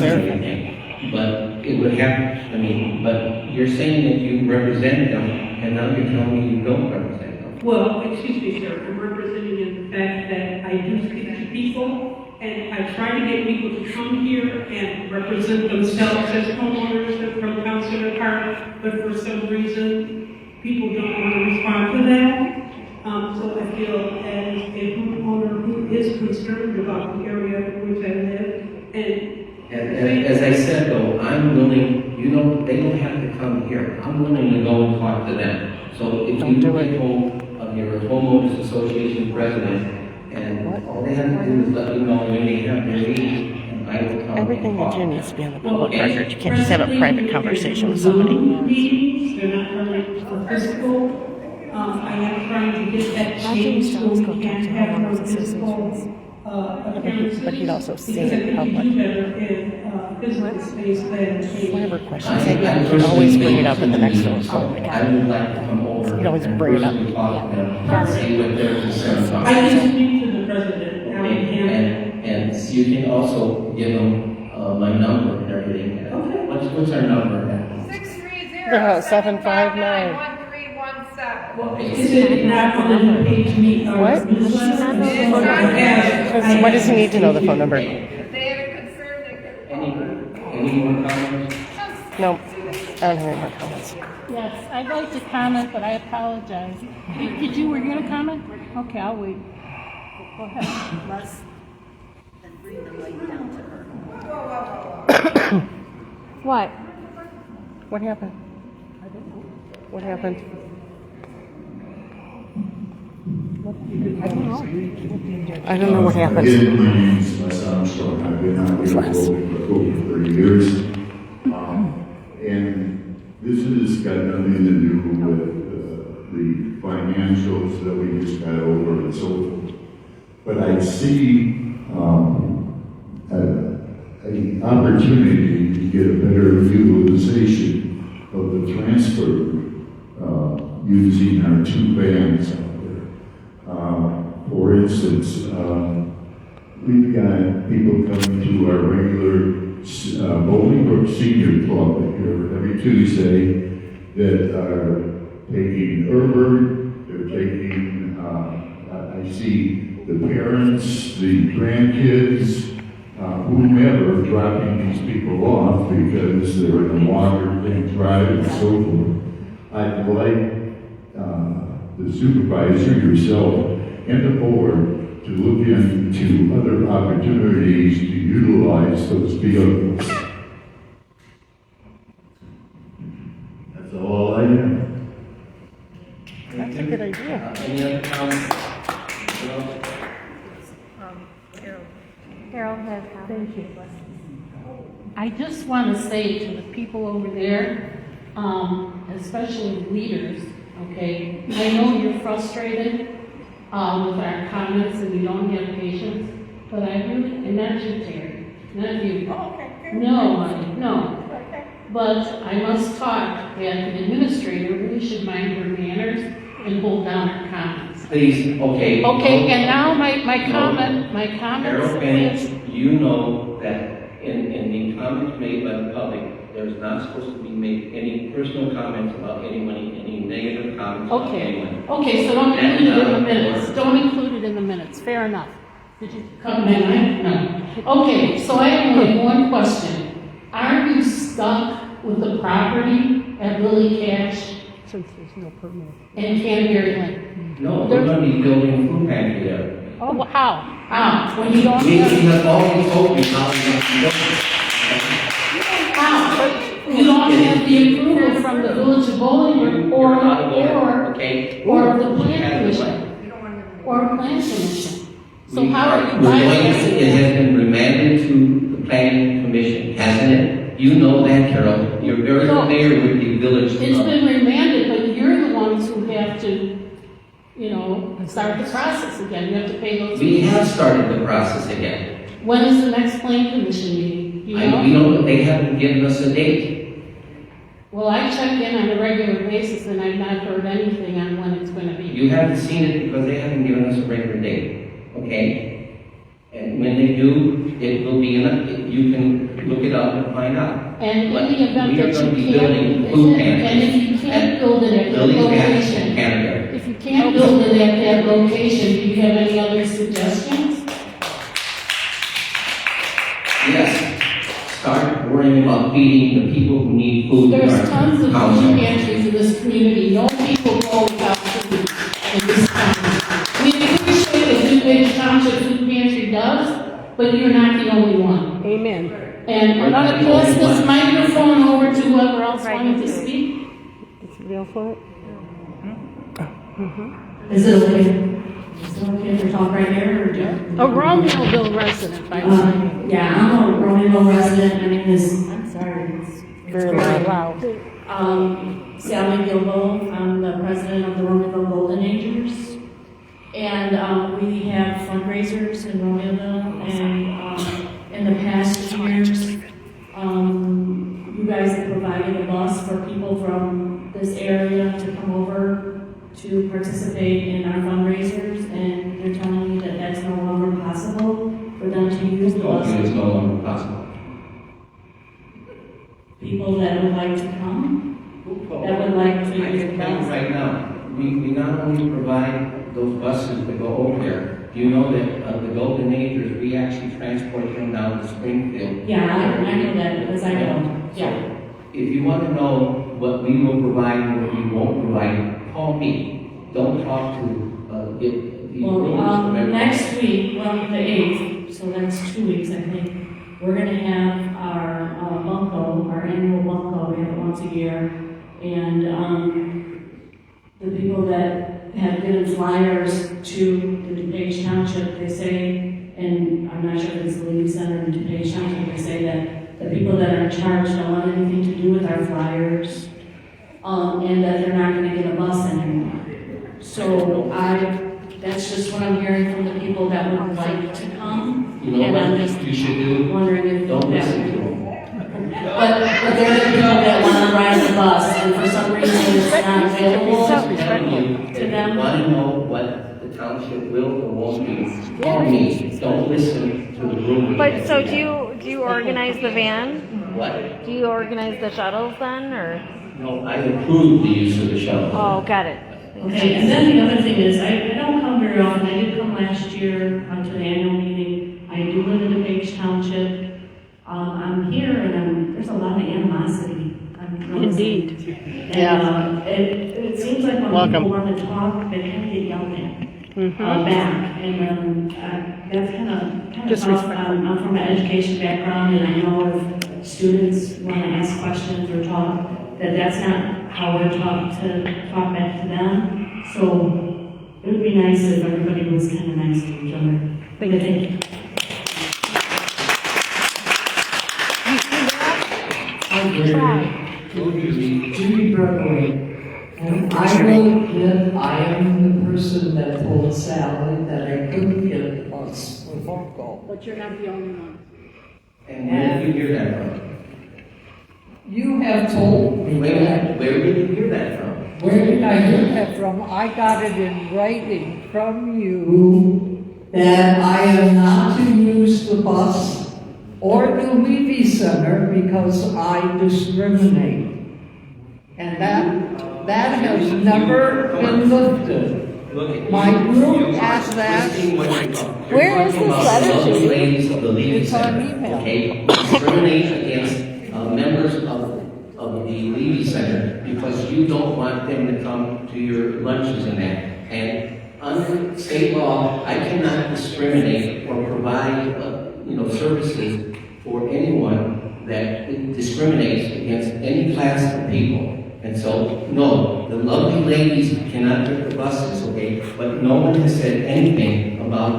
everything. But it would have, but you're saying that you represent them, and now you're telling me you don't represent them. Well, excuse me, sir, I'm representing in the fact that I do speak to people, and I try to get people to come here and represent themselves as homeowners from Township Park, but for some reason, people don't want to respond to that. So I feel as a homeowner who is concerned about the area in which I live, And as I said though, I'm willing, they don't have to come here. I'm willing to go and talk to them. So if you get hold of your homeowners association president, and all they have to do is let me know when they have their meeting, and I will come. Everything you do needs to be on the public record. You can't just have a private conversation with somebody. Meetings, they're not really physical. I am trying to get that changed so we can have more physical appearances. But he'd also see because I it in think public. you do better in physical space than Whatever questions they have, you can always bring it up at the next one. I would like to come over. You can always bring it up. and talk to them and see what their concerns are. I can speak to the president. And you can also give them my number and everything. Okay. What's our number? 759. 1316. Is it not on the page meet or? What? What does he need to know the phone number? Any more comments? No, I don't have any more comments. Yes, I'd like to comment, but I apologize. Were you going to comment? Okay, I'll wait. Go ahead. Les, and bring the light down to her. What? What happened? What happened? I don't know what happened. Again, my name is Les Armstrong. I've been out here for over 30 years. And this has got nothing to do with the financials that we just got over and so forth. But I see an opportunity to get a better utilization of the transfer using our 2 vans out there. For instance, we've got people coming to our regular Bolingbrook Senior Club here every Tuesday that are taking Herbert, they're taking, I see the parents, the grandkids, whomever, dropping these people off because they're in a longer drive and so forth. I'd like the supervisor, yourself, and the board to look into other opportunities to utilize those vehicles. That's all I have. That's a good idea. Any other comments? Carol has Thank you. I just want to say to the people over there, especially leaders, okay, I know you're frustrated with our comments and you don't have patience, but I really, and not you, Terry, not you. No, honey, no. But I must talk that the administrator really should mind her manners and hold down her comments. Please, okay. Okay, and now my comment Carol Bennett, you know that in the comments made by the public, there's not supposed to be made any personal comments about anyone, any negative comments about anyone. Okay, so don't include it in the minutes. Don't include it in the minutes. Fair enough. Did you come in? No. Okay, so I only have one question. Are you stuck with the property at Lily Cash Since there's no permit. and Canterbury Lane? No, we're going to be building a food pantry there. Oh, well, how? How? When you don't We have... have already told you how we're going to be building it. How? You don't have the approval from the Village of Bolingbrook or the Plan Commission. Or Plan Commission. So how are you bypassing It has been remanded to the planning commission, hasn't it? You know that, Carol. You're very familiar with the village. It's been remanded, but you're the ones who have to, start the process again. You have to pay those. We have started the process again. When is the next plan commission meeting? Do you know? They haven't given us a date. Well, I check in on a regular basis and I've not heard anything on when it's going to be. You haven't seen it because they haven't given us a regular date, okay? And when they do, it will be you can look it up and find out. And in the event We are that going to be you building can't, food pantries. and if you can't build it at that location, if you can't build it at that location, do you have any other suggestions? Yes, start worrying about feeding the people who need food. in There's our tons of food township. pantries in this community. No people go without food in this town. We appreciate what Dupage Township Food Pantry does, but you're not the only one. Amen. And I'm going to pass this microphone over to whoever else wanted to speak. Did somebody else want it? Is it okay? Is it okay to talk right here or do? A Romeoville resident, by the way. Yeah, I'm a Romeo resident. My name is, I'm sorry, it's Very loud. Sally Gilbo. I'm the president of the Romeoville Golden Agers. And we have fundraisers in Romeoville, and in the past years, you guys have provided a bus for people from this area to come over to participate in our fundraisers, and they're telling me that that's no longer possible for them to use the bus. It's no longer possible. People that would like to come, that would like to I can tell you right now, we not only provide those buses that go over there, do you know that the Golden Acres, we actually transport them down to Springfield? Yeah, I know that, because I know, yeah. If you want to know what we will provide and what we won't provide, call me. Don't talk to, get these rumors from everyone. Next week, well, the 8th, so that's 2 weeks, I think, we're gonna have our bunco, our annual bunco, we have it once a year, and, the people that have given flyers to the Dupage Township, they say, and I'm not sure if it's the League Center in Dupage Township, they say that the people that are in charge don't want anything to do with our flyers, and that they're not gonna get a bus anymore. So that's just what I'm hearing from the people that would like to come, You know and I'm what just you should do? wondering if Don't that listen would to them. but there are people that want to ride the bus, and for some reason it's not available to them. Want to know what the township will or won't do? Call me. Don't listen to the rumors. But so do you organize the van? What? Do you organize the shuttles then, or? No, I approve the use of the shuttle. Oh, got it. Okay, and then the other thing is, I don't come very often, I did come last year to the annual meeting, I do live in Dupage Township. I'm here and there's a lot of animosity. Indeed. And, Yeah. it seems like when Welcome. people want to talk, they kind of get yelled at. Back, and that's kind of tough. Disrespectful. I'm from an education background, and I know if students want to ask questions or talk, that's not how we're taught to talk back to them. So it would be nice if everybody was kind of nice to each other. Thank you. Judy Broadway. And I will admit, I am the person that told Sally that I couldn't get a bus for Bunko. But you're not the only one. And where did you hear that from? You have told me that. Where did you hear that from? Where did I hear that from? I got it in writing from you that I am not to use the bus or the Levy Center because I discriminate. And that has never been lifted. Look, My group asked that. Where is this letter to you? Ladies of the League It's on Center, email. okay, discriminate against members of the Levy Center because you don't want them to come to your lunches and that. And under state law, I cannot discriminate or provide, services for anyone that discriminates against any class of people. And so, no, the lovely ladies cannot get the buses, okay? But no one has said anything about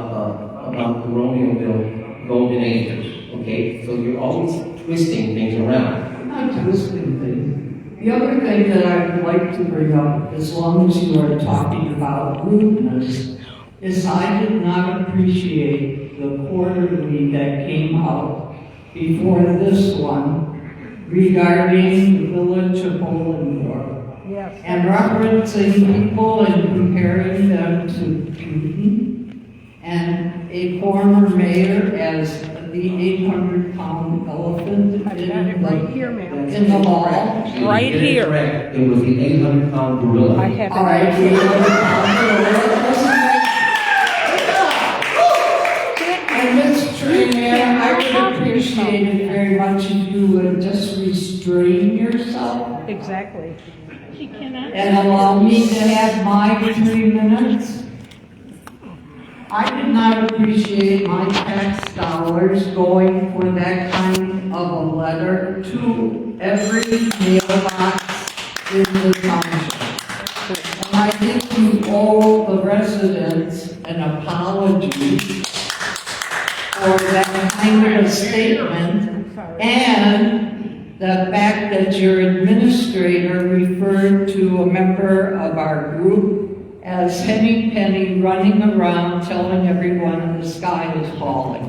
the Romeoville Golden Acres, okay? So you're always twisting things around. I'm not twisting things. The other thing that I would like to bring up, as long as you are talking about rudeness, is I did not appreciate the quarterly that came out before this one regarding the village of Bolingbrook. Yes. And referencing people and comparing them to Putin and a former mayor as the 800-pound elephant in the hall. Right You get it here. correct. It was the 800-pound gorilla. I have All right, the 800-pound gorilla. And Ms. Trainer, I would appreciate it very much if you would just restrain yourself Exactly. and allow me to have my 3 minutes. I did not appreciate my tax dollars going for that kind of a letter to every mailbox in the township. And I think you owe the residents an apology for that kind of a statement, and the fact that your administrator referred to a member of our group as Henny Penny running around telling everyone the sky is falling.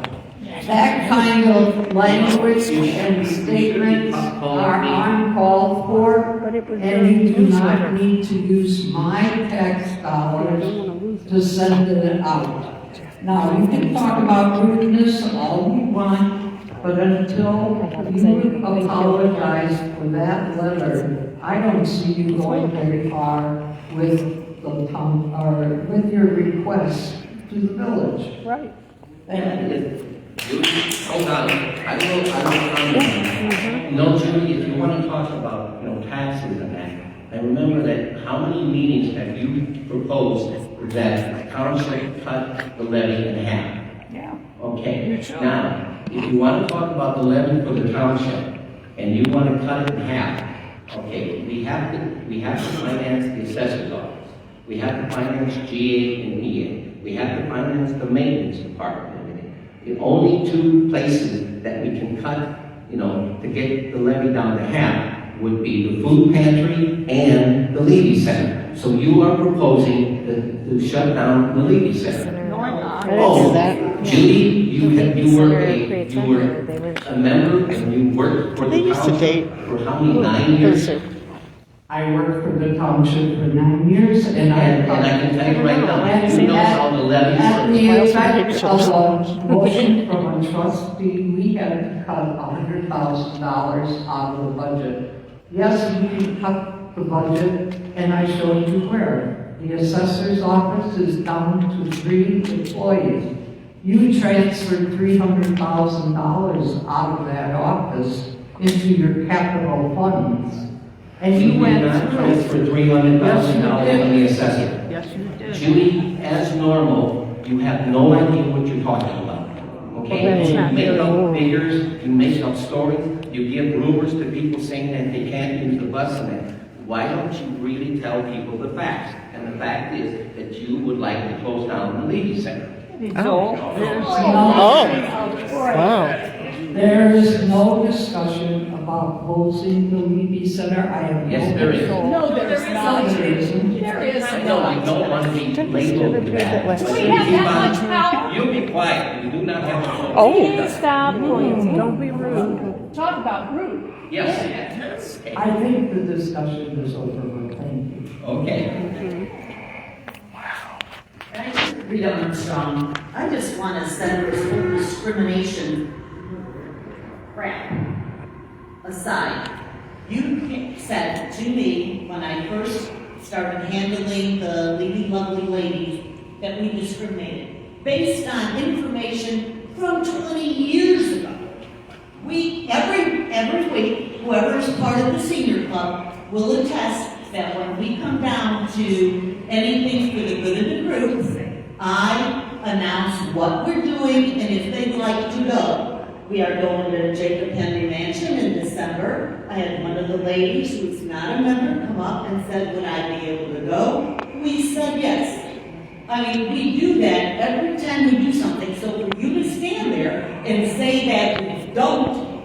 That kind of language and statements are uncalled for, and you do not need to use my tax dollars to send it out. Now, you can talk about rudeness all you want, but until you apologize for that letter, I don't see you going very far with the town, or with your request to the village. Right. Hold on, I will comment. No, Judy, if you want to talk about, taxes and that, I remember that how many meetings have you proposed that the township cut the levy in half? Yeah. Okay, now, if you want to talk about the levy for the township, and you want to cut it in half, okay, we have to finance the assessor's office. We have to finance GA and EA. We have to finance the maintenance department. The only two places that we can cut, to get the levy down to half would be the food pantry and the Levy Center. So you are proposing to shut down the Levy Center. No, I'm not. Oh, Judy, you were a member and you worked for the township for how many, 9 years? I worked for the township for 9 years, and I can tell you right now, you know how the levies at are. the effect of a motion from a trustee, we had to cut $100,000 out of the budget. Yes, we can cut the budget, and I showed you where. The assessor's office is down to 3 employees. You transferred $300,000 out of that office into your capital funds. And you went through for $300,000 from the assessor. Yes, you did. Judy, as normal, you have no idea what you're talking about. Okay? You make up figures, you make up stories, you give rumors to people saying that they can't use the bus and that. Why don't you really tell people the facts? And the fact is that you would like to close down the Levy Center. Wow. There is no discussion about closing the Levy Center. I have Yes, there is. No, there's not. There isn't. There is. No, I don't want to be labeled with that. Do we have that much power? You be quiet, you do not have to. Please stop pointing. Don't be rude. Talk about rude. Yes. I think the discussion is over, but thank you. Okay. Rita Armstrong, I just want to set this whole discrimination crap aside. You said to me when I first started handling the Levy Lovely ladies that we discriminated based on information from 20 years ago. We, every week, whoever is part of the senior club will attest that when we come down to anything for the good of the group, I announce what we're doing and if they'd like to go. We are going to Jacob Henry Mansion in December. I had one of the ladies who's not a member come up and said, would I be able to go? We said yes. I mean, we do that every time we do something. So for you to stand there and say that we don't,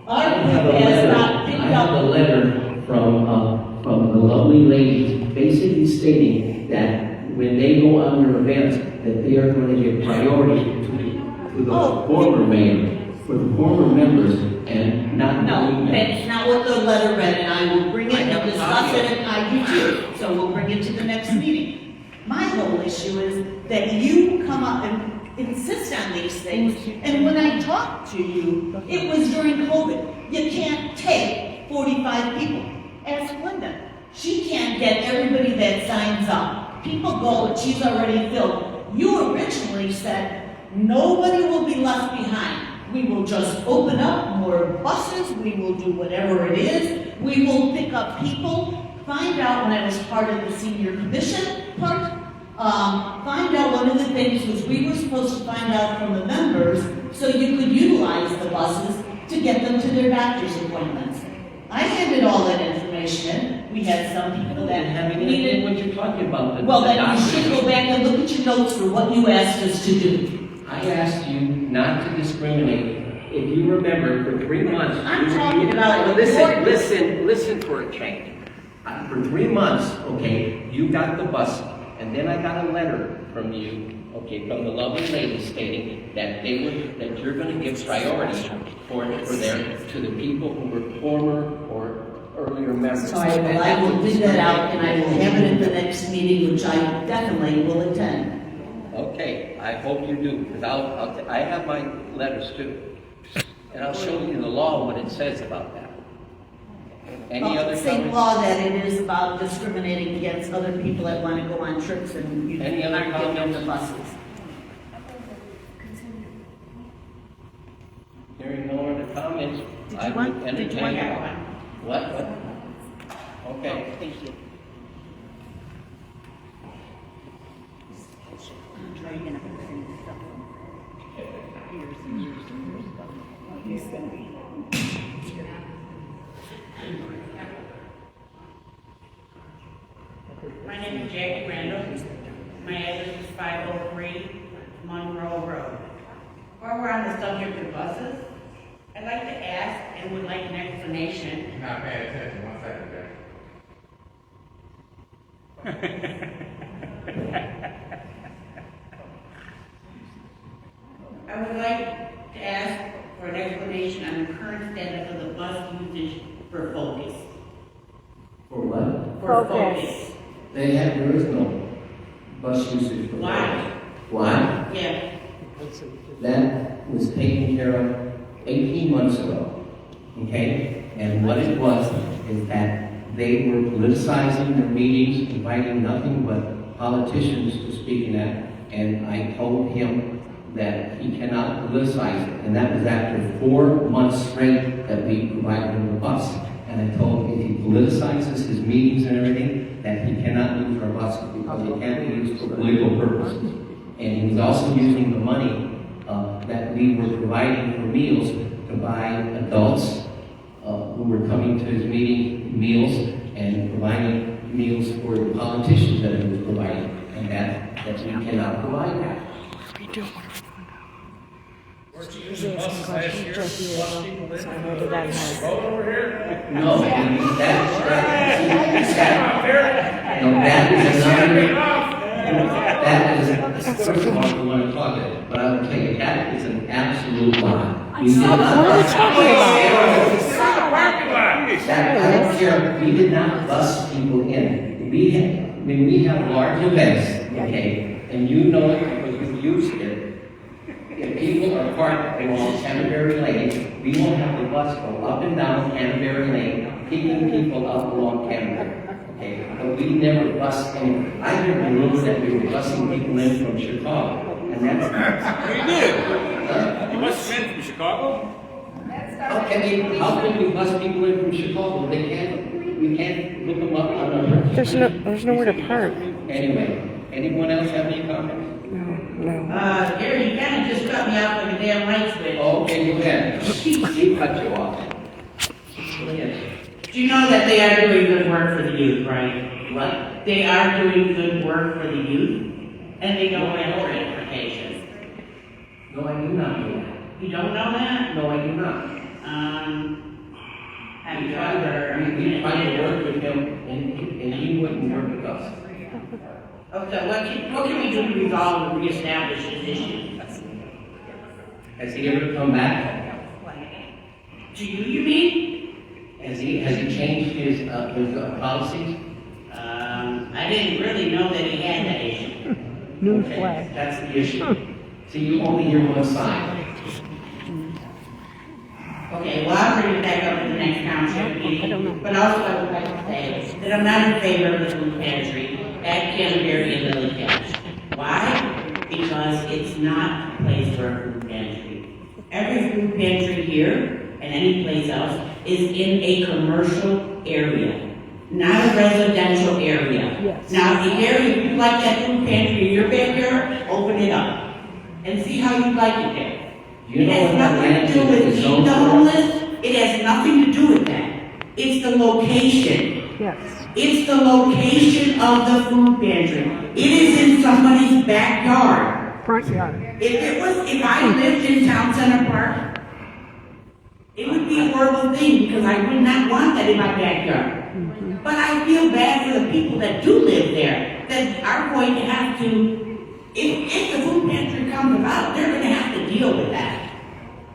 our group has not picked I have a up. letter from the lovely ladies basically stating that when they go on their events, that they are going to give priority to the former mayor, for the former members, and not No, doing that's not what the letter read, and I will bring it and discuss it at IU2, so we'll bring it to the next meeting. My whole issue is that you come up and insist on these things, and when I talked to you, it was during COVID. You can't take 45 people. Ask Linda. She can't get everybody that signs up. People go, but she's already filled. You originally said, nobody will be left behind. We will just open up more buses, we will do whatever it is, we will pick up people, find out when I was part of the senior commission part, find out one of the things was we were supposed to find out from the members so you could utilize the buses to get them to their doctor's appointments. I handed all that information in. We had some people that needed. what you're talking about. Well, then you should go back and look at your notes for what you asked us to do. I asked you not to discriminate. If you remember, for 3 months. I'm talking about. Listen for a change. For 3 months, okay, you got the bus, and then I got a letter from you, okay, from the lovely lady stating that that you're going to give priority to the people who were former or earlier members. All right, well, I will dig that out and I will have it at the next meeting, which I definitely will attend. Okay, I hope you do, because I have my letters too. And I'll show you the law, what it says about that. Any other Same comments? law that it is about discriminating against other people that want to go on trips and you Any other aren't giving them the comments? buses. Hearing no other comments, I you would want- did you entertain. want that What? Okay. Thank you. Are you gonna put the same stuff on? Years and years and years ago. He's gonna be. My name is Jackie Randall. My address is 503 Monroe Road. While we're on the subject of buses, I'd like to ask and would like an explanation. You're not paying attention, 1 second, Jack. I would like to ask for an explanation on the current status of the bus usage for Focus. For what? For Focus. There is no bus usage. For Why? Why? Yeah. That was taken care of 18 months ago, okay? And what it was is that they were politicizing their meetings, inviting nothing but politicians to speak in that, and I told him that he cannot politicize it, and that was after 4 months straight that we provided him the bus. And I told him if he politicizes his meetings and everything, that he cannot use our buses because they can't be used for political purposes. And he was also using the money that we were providing for meals to buy adults who were coming to his meeting meals and providing meals for the politicians that he was providing, and that we cannot provide that. Weren't you using buses last year? Bus people in the road over here? No, that is first of all, we want to talk it, but I will tell you, that is an absolute lie. We did not bus. I don't care, we did not bus people in. When we have large events, okay, and you know it because you've used it, if people are parked along Canterbury Lane, we won't have the bus go up and down Canterbury Lane, picking people up along Canterbury. Okay, but we never bus any. I heard rumors that we were busing people in from Chicago, and that's. We did. You bused men from Chicago? How can we bus people in from Chicago? We can't look them up on our. There's nowhere to park. Anyway, anyone else have any comments? No. Gary, you kind of just cut me off like a damn light switch. Okay, go ahead. She cut you off. Go ahead. Do you know that they are doing good work for the youth, right? What? They are doing good work for the youth, and they don't have transportation. No, I do not know that. You don't know that? No, I do not. Have you ever? We tried to work with him, and he wouldn't work with us. Okay, what can we do to resolve and reestablish this issue? Has he ever come back? To you mean? Has he changed his policies? I didn't really know that he had that issue. Okay, that's the issue. See, you only hear one side. Okay, well, I'll bring it back up in the next township meeting, but also I would like to say that I'm not in favor of the food pantry at Canterbury and Lily Couch. Why? Because it's not a place for a food pantry. Every food pantry here and any place else is in a commercial area, not a residential area. Yes. Now, the area, if you like that food pantry in your backyard, open it up and see how you like it there. You It know has what nothing to do with feeding the homeless. It has nothing to do with that. It's the location. Yes. It's the location of the food pantry. It is in somebody's backyard. Front yard. If I lived in Town Center Park, it would be a horrible thing because I would not want that in my backyard. But I feel bad for the people that do live there, that are going to have to, if the food pantry comes about, they're going to have to deal with that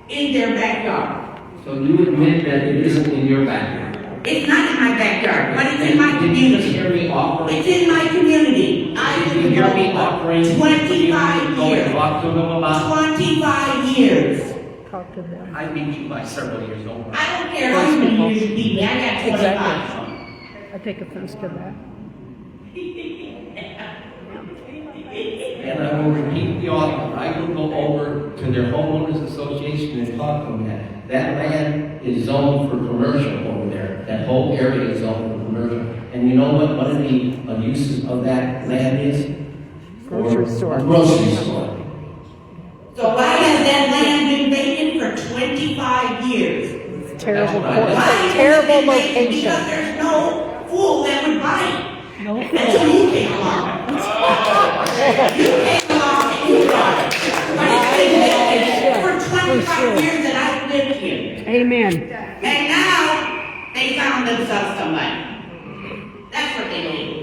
in their backyard. So you admit that it isn't in your backyard? It's not in my backyard, but it's in my community. Did you hear me offering? It's in my community. I Did live you in hear me offering? 25 Go and years. talk to them about? 25 years. talk to them. I beat you by several years old. I don't care how many years you beat me, I got 25. Exactly. I take offense to that. And I will repeat the offer. I will go over to their homeowners association and talk to them that that land is zoned for commercial over there. That whole area is zoned for commercial. And you know what one of the uses of that land is? Grocery store. A grocery store. So why has that land been vacant for 25 years? Terrible, That's right. it's Why a has terrible it been vacant? location. Because there's no fool that would buy it. No, Until you came along. You came along and you bought it. But it's been vacant for 25 years that I've lived here. amen. And now, they found themselves somebody. That's what they did.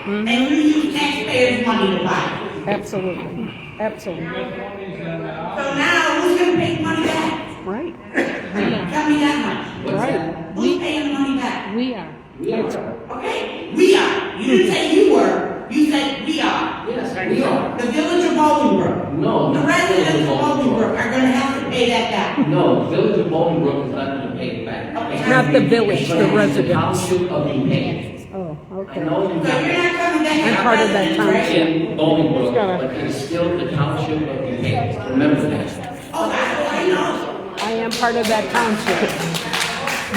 And you use taxpayers' money to buy it. Absolutely, absolutely. So now, who's gonna pay the money back? Right, Tell me that much. right. Who's paying the money back? We are. Okay, we are. You didn't say you were. You said we are. Yes, we are. The village of Bolingbrook. No. The residents of Bolingbrook are gonna have to pay that back. No, Village of Bolingbrook is not going to pay it back. Not the village, the residents. Township of Dupage. Oh, I okay. know you So you're not coming back. I'm part of that township. in Bolingbrook, but it's still the Township of Dupage. Remember that. Oh, that's what I know. I am part of that township,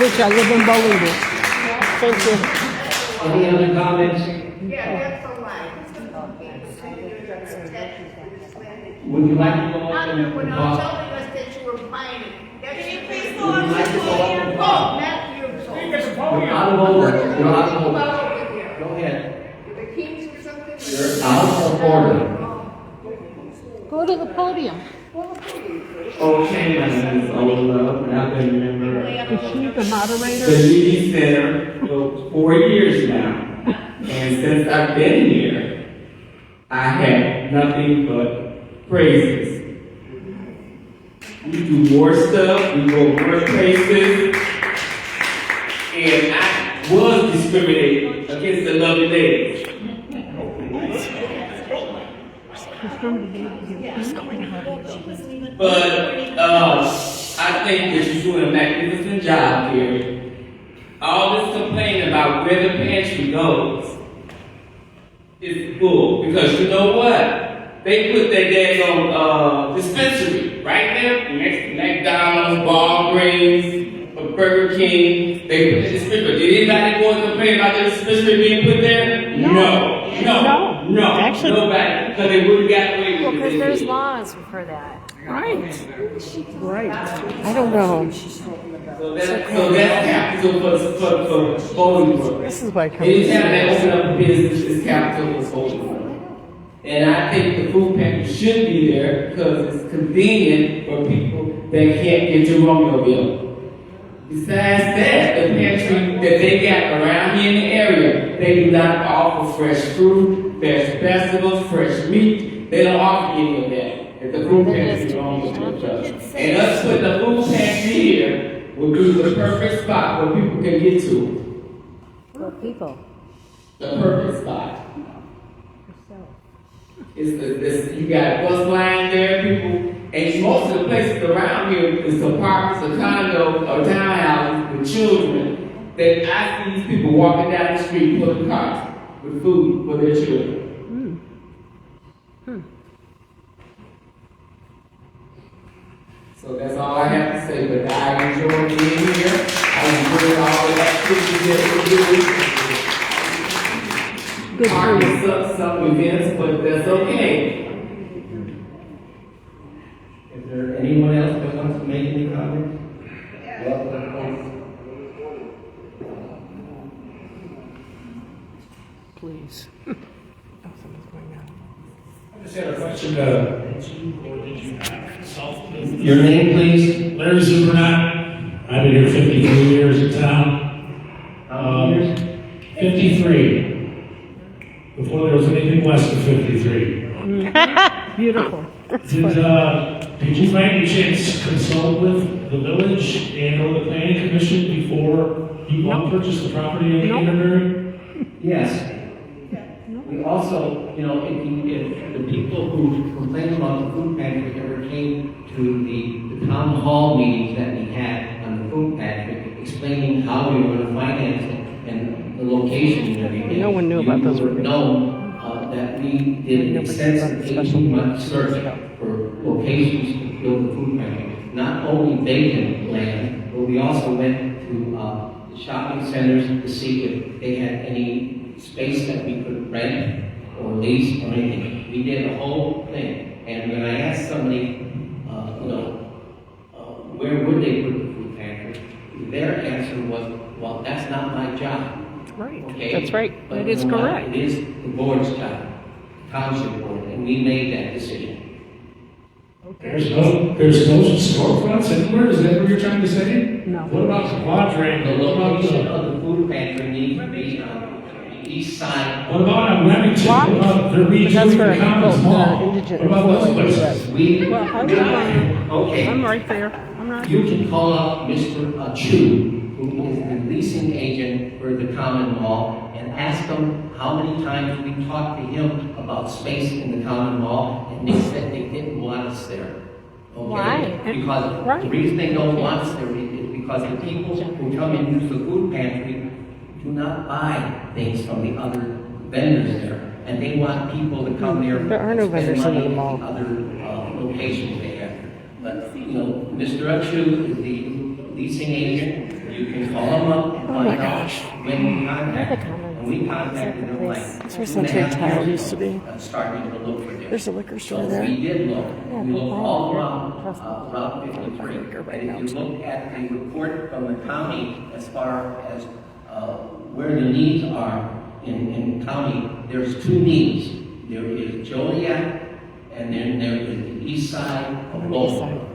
which I live in Bolingbrook. Thank you. Any other comments? Would you like to go up and talk? Would you like to go up and talk? You're out of order. You're out of order. Go ahead. You're out of order. Go to the podium. Okay, my name is Ola, and I've been a member Is she the moderator? the Media Center for 4 years now. And since I've been here, I have nothing but praises. We do more stuff, we go more places, and I was discriminated against the lovely ladies. But I think that you're doing a magnificent job here. All this complaining about where the pantry goes is bull. Because you know what? They put that daggone dispensary right there next to McDonald's, Walgreens, or Burger King. They put the dispensary. Did anybody go and complain about the dispensary being put there? No. Actually, nobody. Because they wouldn't got away with it. Well, because there's laws for that. Right. Right. I don't know. So that's capital for Bolingbrook. This is why I come. Anytime they open up a business, it's capital for Bolingbrook. And I think the food pantry should be there because it's convenient for people that can't get to Romeoville. Besides that, the pantry that they got around here in the area, they do not offer fresh fruit, fresh vegetables, fresh meat. They don't offer any of that. If the food pantry belongs to each other. And us putting a food pantry here would be the perfect spot where people can get to. Well, people. The perfect spot. You got a bus line there, people, and most of the places around here is apartments, or condos, or townhouses with children. That I see these people walking down the street pulling carts with food for their children. So that's all I have to say, but I enjoy being here. I enjoy all the activities that we do. Some events, but that's okay. Is there anyone else that wants to make any comments? Please. I just had a question, or did you not consult with? Your name, please? Larry Zubernaut. I've been here 53 years in town. 53. Before there was anything less than 53. Beautiful. Did you by any chance consult with the village and or the planning commission before you purchased the property in Canterbury? Yes. We also, if the people who complain about the food pantry ever came to the town hall meetings that we had on the food pantry, explaining how we were going to finance it and the location and everything. No one knew about those You would know that we did an extensive 18-month search for locations to build the food pantry. Not only vacant land, but we also went to the shopping centers to see if they had any space that we could rent or lease or anything. We did a whole thing. And when I asked somebody, where would they put the food pantry, their answer was, well, that's not my job. Right. Okay? That's right. But That is you know what? correct. It is the board's job, the township board, and we made that decision. There's no storefronts anywhere, is that what you're trying to say? No. What about the quadrangle? The What about location the, of the food pantry needs to be on the east side. what about on Remington? What about the redoing the Commons Mall? What about those places? Well, I'm right there. I'm not. You can call up Mr. Chu, who is the leasing agent for the Common Mall, and ask him how many times we talked to him about space in the Common Mall, and they said they didn't want us there. Okay? Why? Because the reason they don't want us there is because the people who come and use the food pantry do not buy things from the other vendors there. And they want people to come there. There are no and spend vendors in money the mall. at other locations they have. But, Mr. Achu is the leasing agent. You can call him up and find out when we contact him. And we contacted him like That's where Century Tile used to be. starting to look for this. There's a liquor store So there. we did look. Yeah, We looked but all why? around Route 53. And if you look at the report from the county as far as where the needs are in county, there's two needs. There is Joliet, and then there is the east side of Lowell.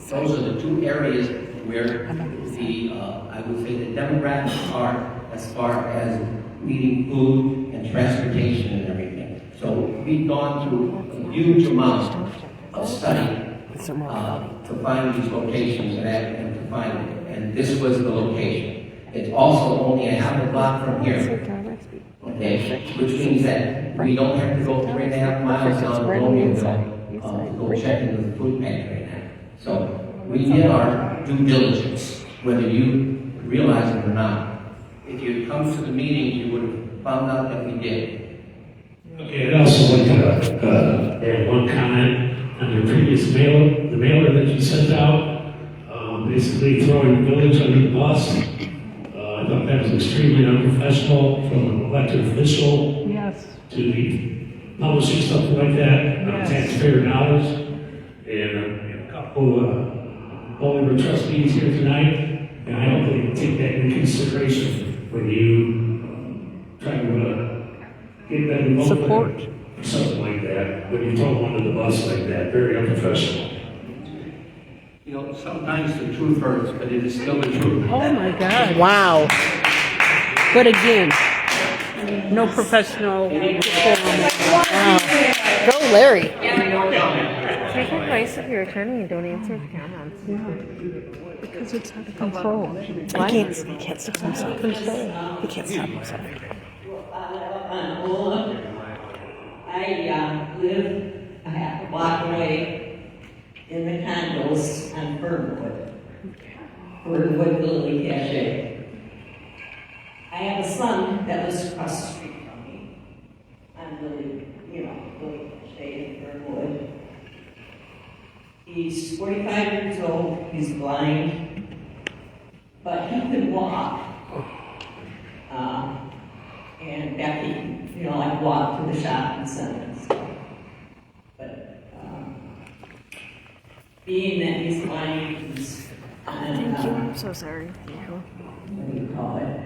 Those are the two areas where I would say the demographics are as far as needing food and transportation and everything. So we've gone through a huge amount of study to find these locations and to find it. And this was the location. It's also only a half a block from here. Okay, which means that we don't have to go 3.5 miles down to Romeoville to go check into the food pantry now. So we did our due diligence, whether you realize it or not. If you had come to the meeting, you would have found out that we did. Okay, I'd also like to add one comment on your previous mailer, the mailer that you sent out, basically throwing the village under the bus. I thought that was extremely unprofessional from an elected official to be publishing something like that on taxpayer dollars. And a couple of Boulder trustees here tonight, and I hope they take that into consideration when you try to get them involved Support. or something like that. When you throw them under the bus like that, very unprofessional. Sometimes the truth hurts, but it is still the truth. Oh my God. Wow. But again, no professional forum. Wow. Go, Larry. Take advice of your attorney and don't answer the comments. Because it's out of control. He can't stop himself. He can't stop himself. I live a half a block away in the condos on Fernwood Lily Cache. I have a son that lives across the street from me on Lily Cache in Fernwood. He's 45 years old, he's blind, but he can walk. And Becky, I walk to the shopping center and stuff. But being that he's blind, he's on, Thank you. I'm so sorry. what do you call it?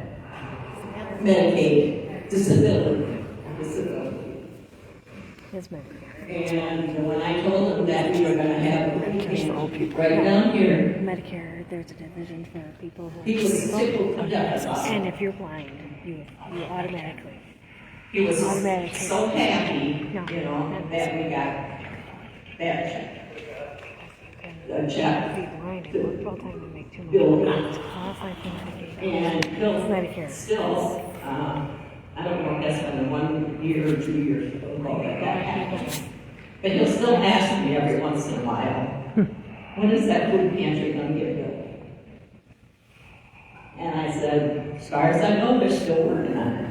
Medicaid, disability. His Medicare. And when I told him that we were going to have a right down here, Medicare, there's a division for people who he was tickled to death. and if you're blind, you automatically. He was automatically. so happy, No, that we got that check. The If check. you're blind and work full time and make too much Bill. money, it's qualified for Medicaid. And Bill, Medicare. still, I don't know if that's been 1 year or 2 years ago that happened. But he'll still ask me every once in a while, when is that food pantry gonna get built? And I said, as far as I know, they're still working on it.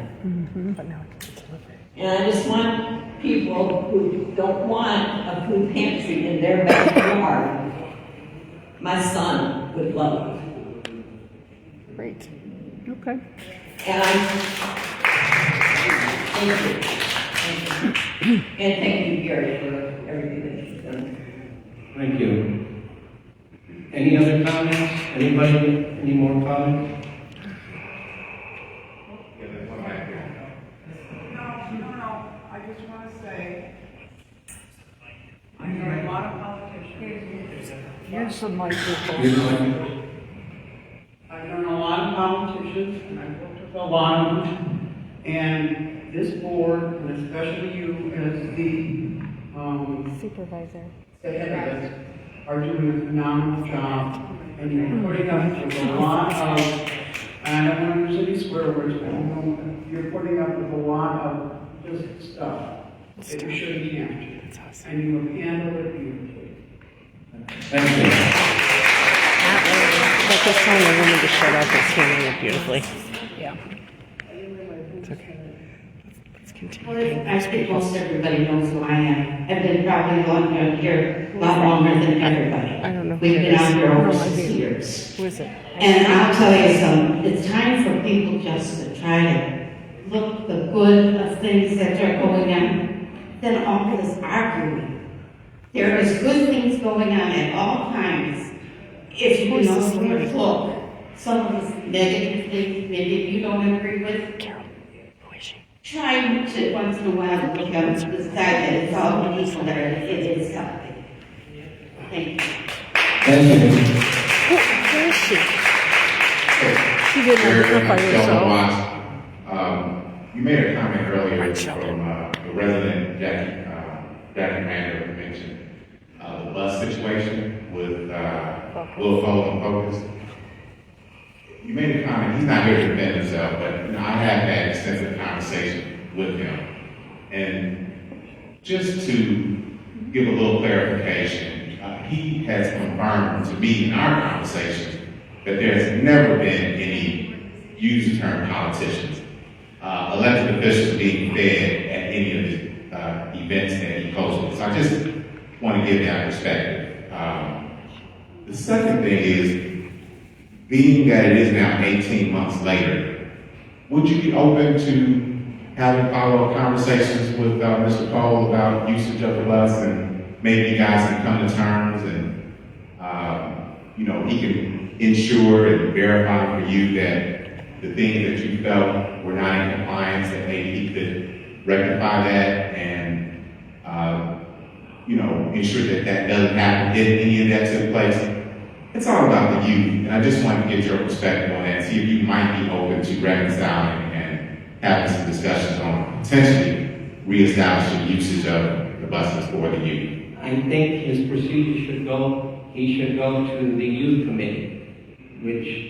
And I just want people who don't want a food pantry in their backyard. My son would love it. Great. Okay. And thank you. And thank you, Gary, for everything that you've done. Thank you. Any other comments? Anybody, any more comments? I just want to say, I know a lot of politicians. Here's the microphone. I've known a lot of politicians, and I've worked with a lot of them. And this board, and especially you as the Supervisor. head of this, are doing a phenomenal job. And you're putting up with a lot of, and I don't want to use any swear words, but you're putting up with a lot of just stuff that you shouldn't have. And you have handled it beautifully. Thank you. Like this time, I wanted to shut up. It's handling it beautifully. Yeah. It's okay. Let's continue. Well, I think most everybody knows who I am. I've been probably on here a lot longer than everybody. I don't know. We've been out here over 6 years. Who is it? And I'll tell you something, it's time for people just to try to look the good of things that are going on than all this arguing. There is good things going on at all times. If you know where to look, some of the negative things maybe you don't agree with, Carol, who is she? try to once in a while look up to the side that it's all the people that are, it is something. Thank you. Thank you. Who is she? She didn't identify herself. You made a comment earlier from the resident Jackie Mander mentioned the bus situation with Will Fulton Focus. You made a comment, he's not here to defend himself, but I have had extensive conversation with him. And just to give a little clarification, he has confirmed to me in our conversations that there's never been any, use the term politicians, elected officials being fed at any of the events that he hosted. So I just want to give that perspective. The second thing is, being that it is now 18 months later, would you be open to having follow-up conversations with Mr. Cole about usage of the bus, and maybe you guys can come to terms and he can ensure and verify for you that the things that you felt were not in compliance, that maybe he could rectify that and ensure that that doesn't happen if any of that took place. It's all about the youth, and I just wanted to get your perspective on that and see if you might be open to reconciling and having some discussions on potentially reestablishing usage of the buses for the youth. I think his procedure should go, he should go to the youth committee, which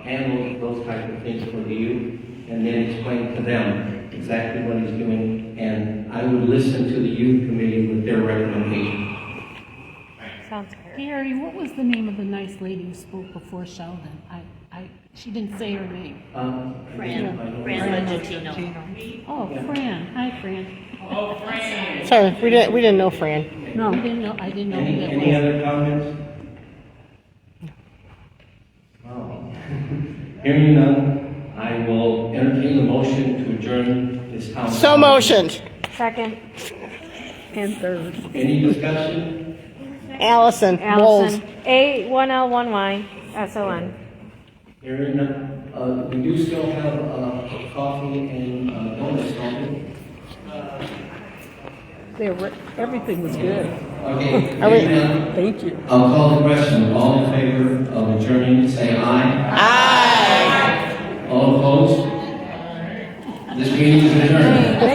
handles those types of things for the youth, and then explain to them exactly what he's doing, and I would listen to the youth committee with their recommendations. Sounds fair. Gary, what was the name of the nice lady who spoke before Sheldon? She didn't say her name. Fran Leggentino. Oh, Fran. Hi, Fran. Oh, Fran. Sorry, we didn't know Fran. No, I didn't know who that was. Any other comments? Oh. Hearing none, I will entertain the motion to adjourn this council. So motioned. Second. And third. Any discussion? Allison. Allison. A1L1Y. Hearing none, we do still have coffee and donuts, don't we? Everything was good. Okay, hearing none, Thank you. I'll call the question. All in favor of adjourning, say aye. Aye. All opposed? This meeting is adjourned.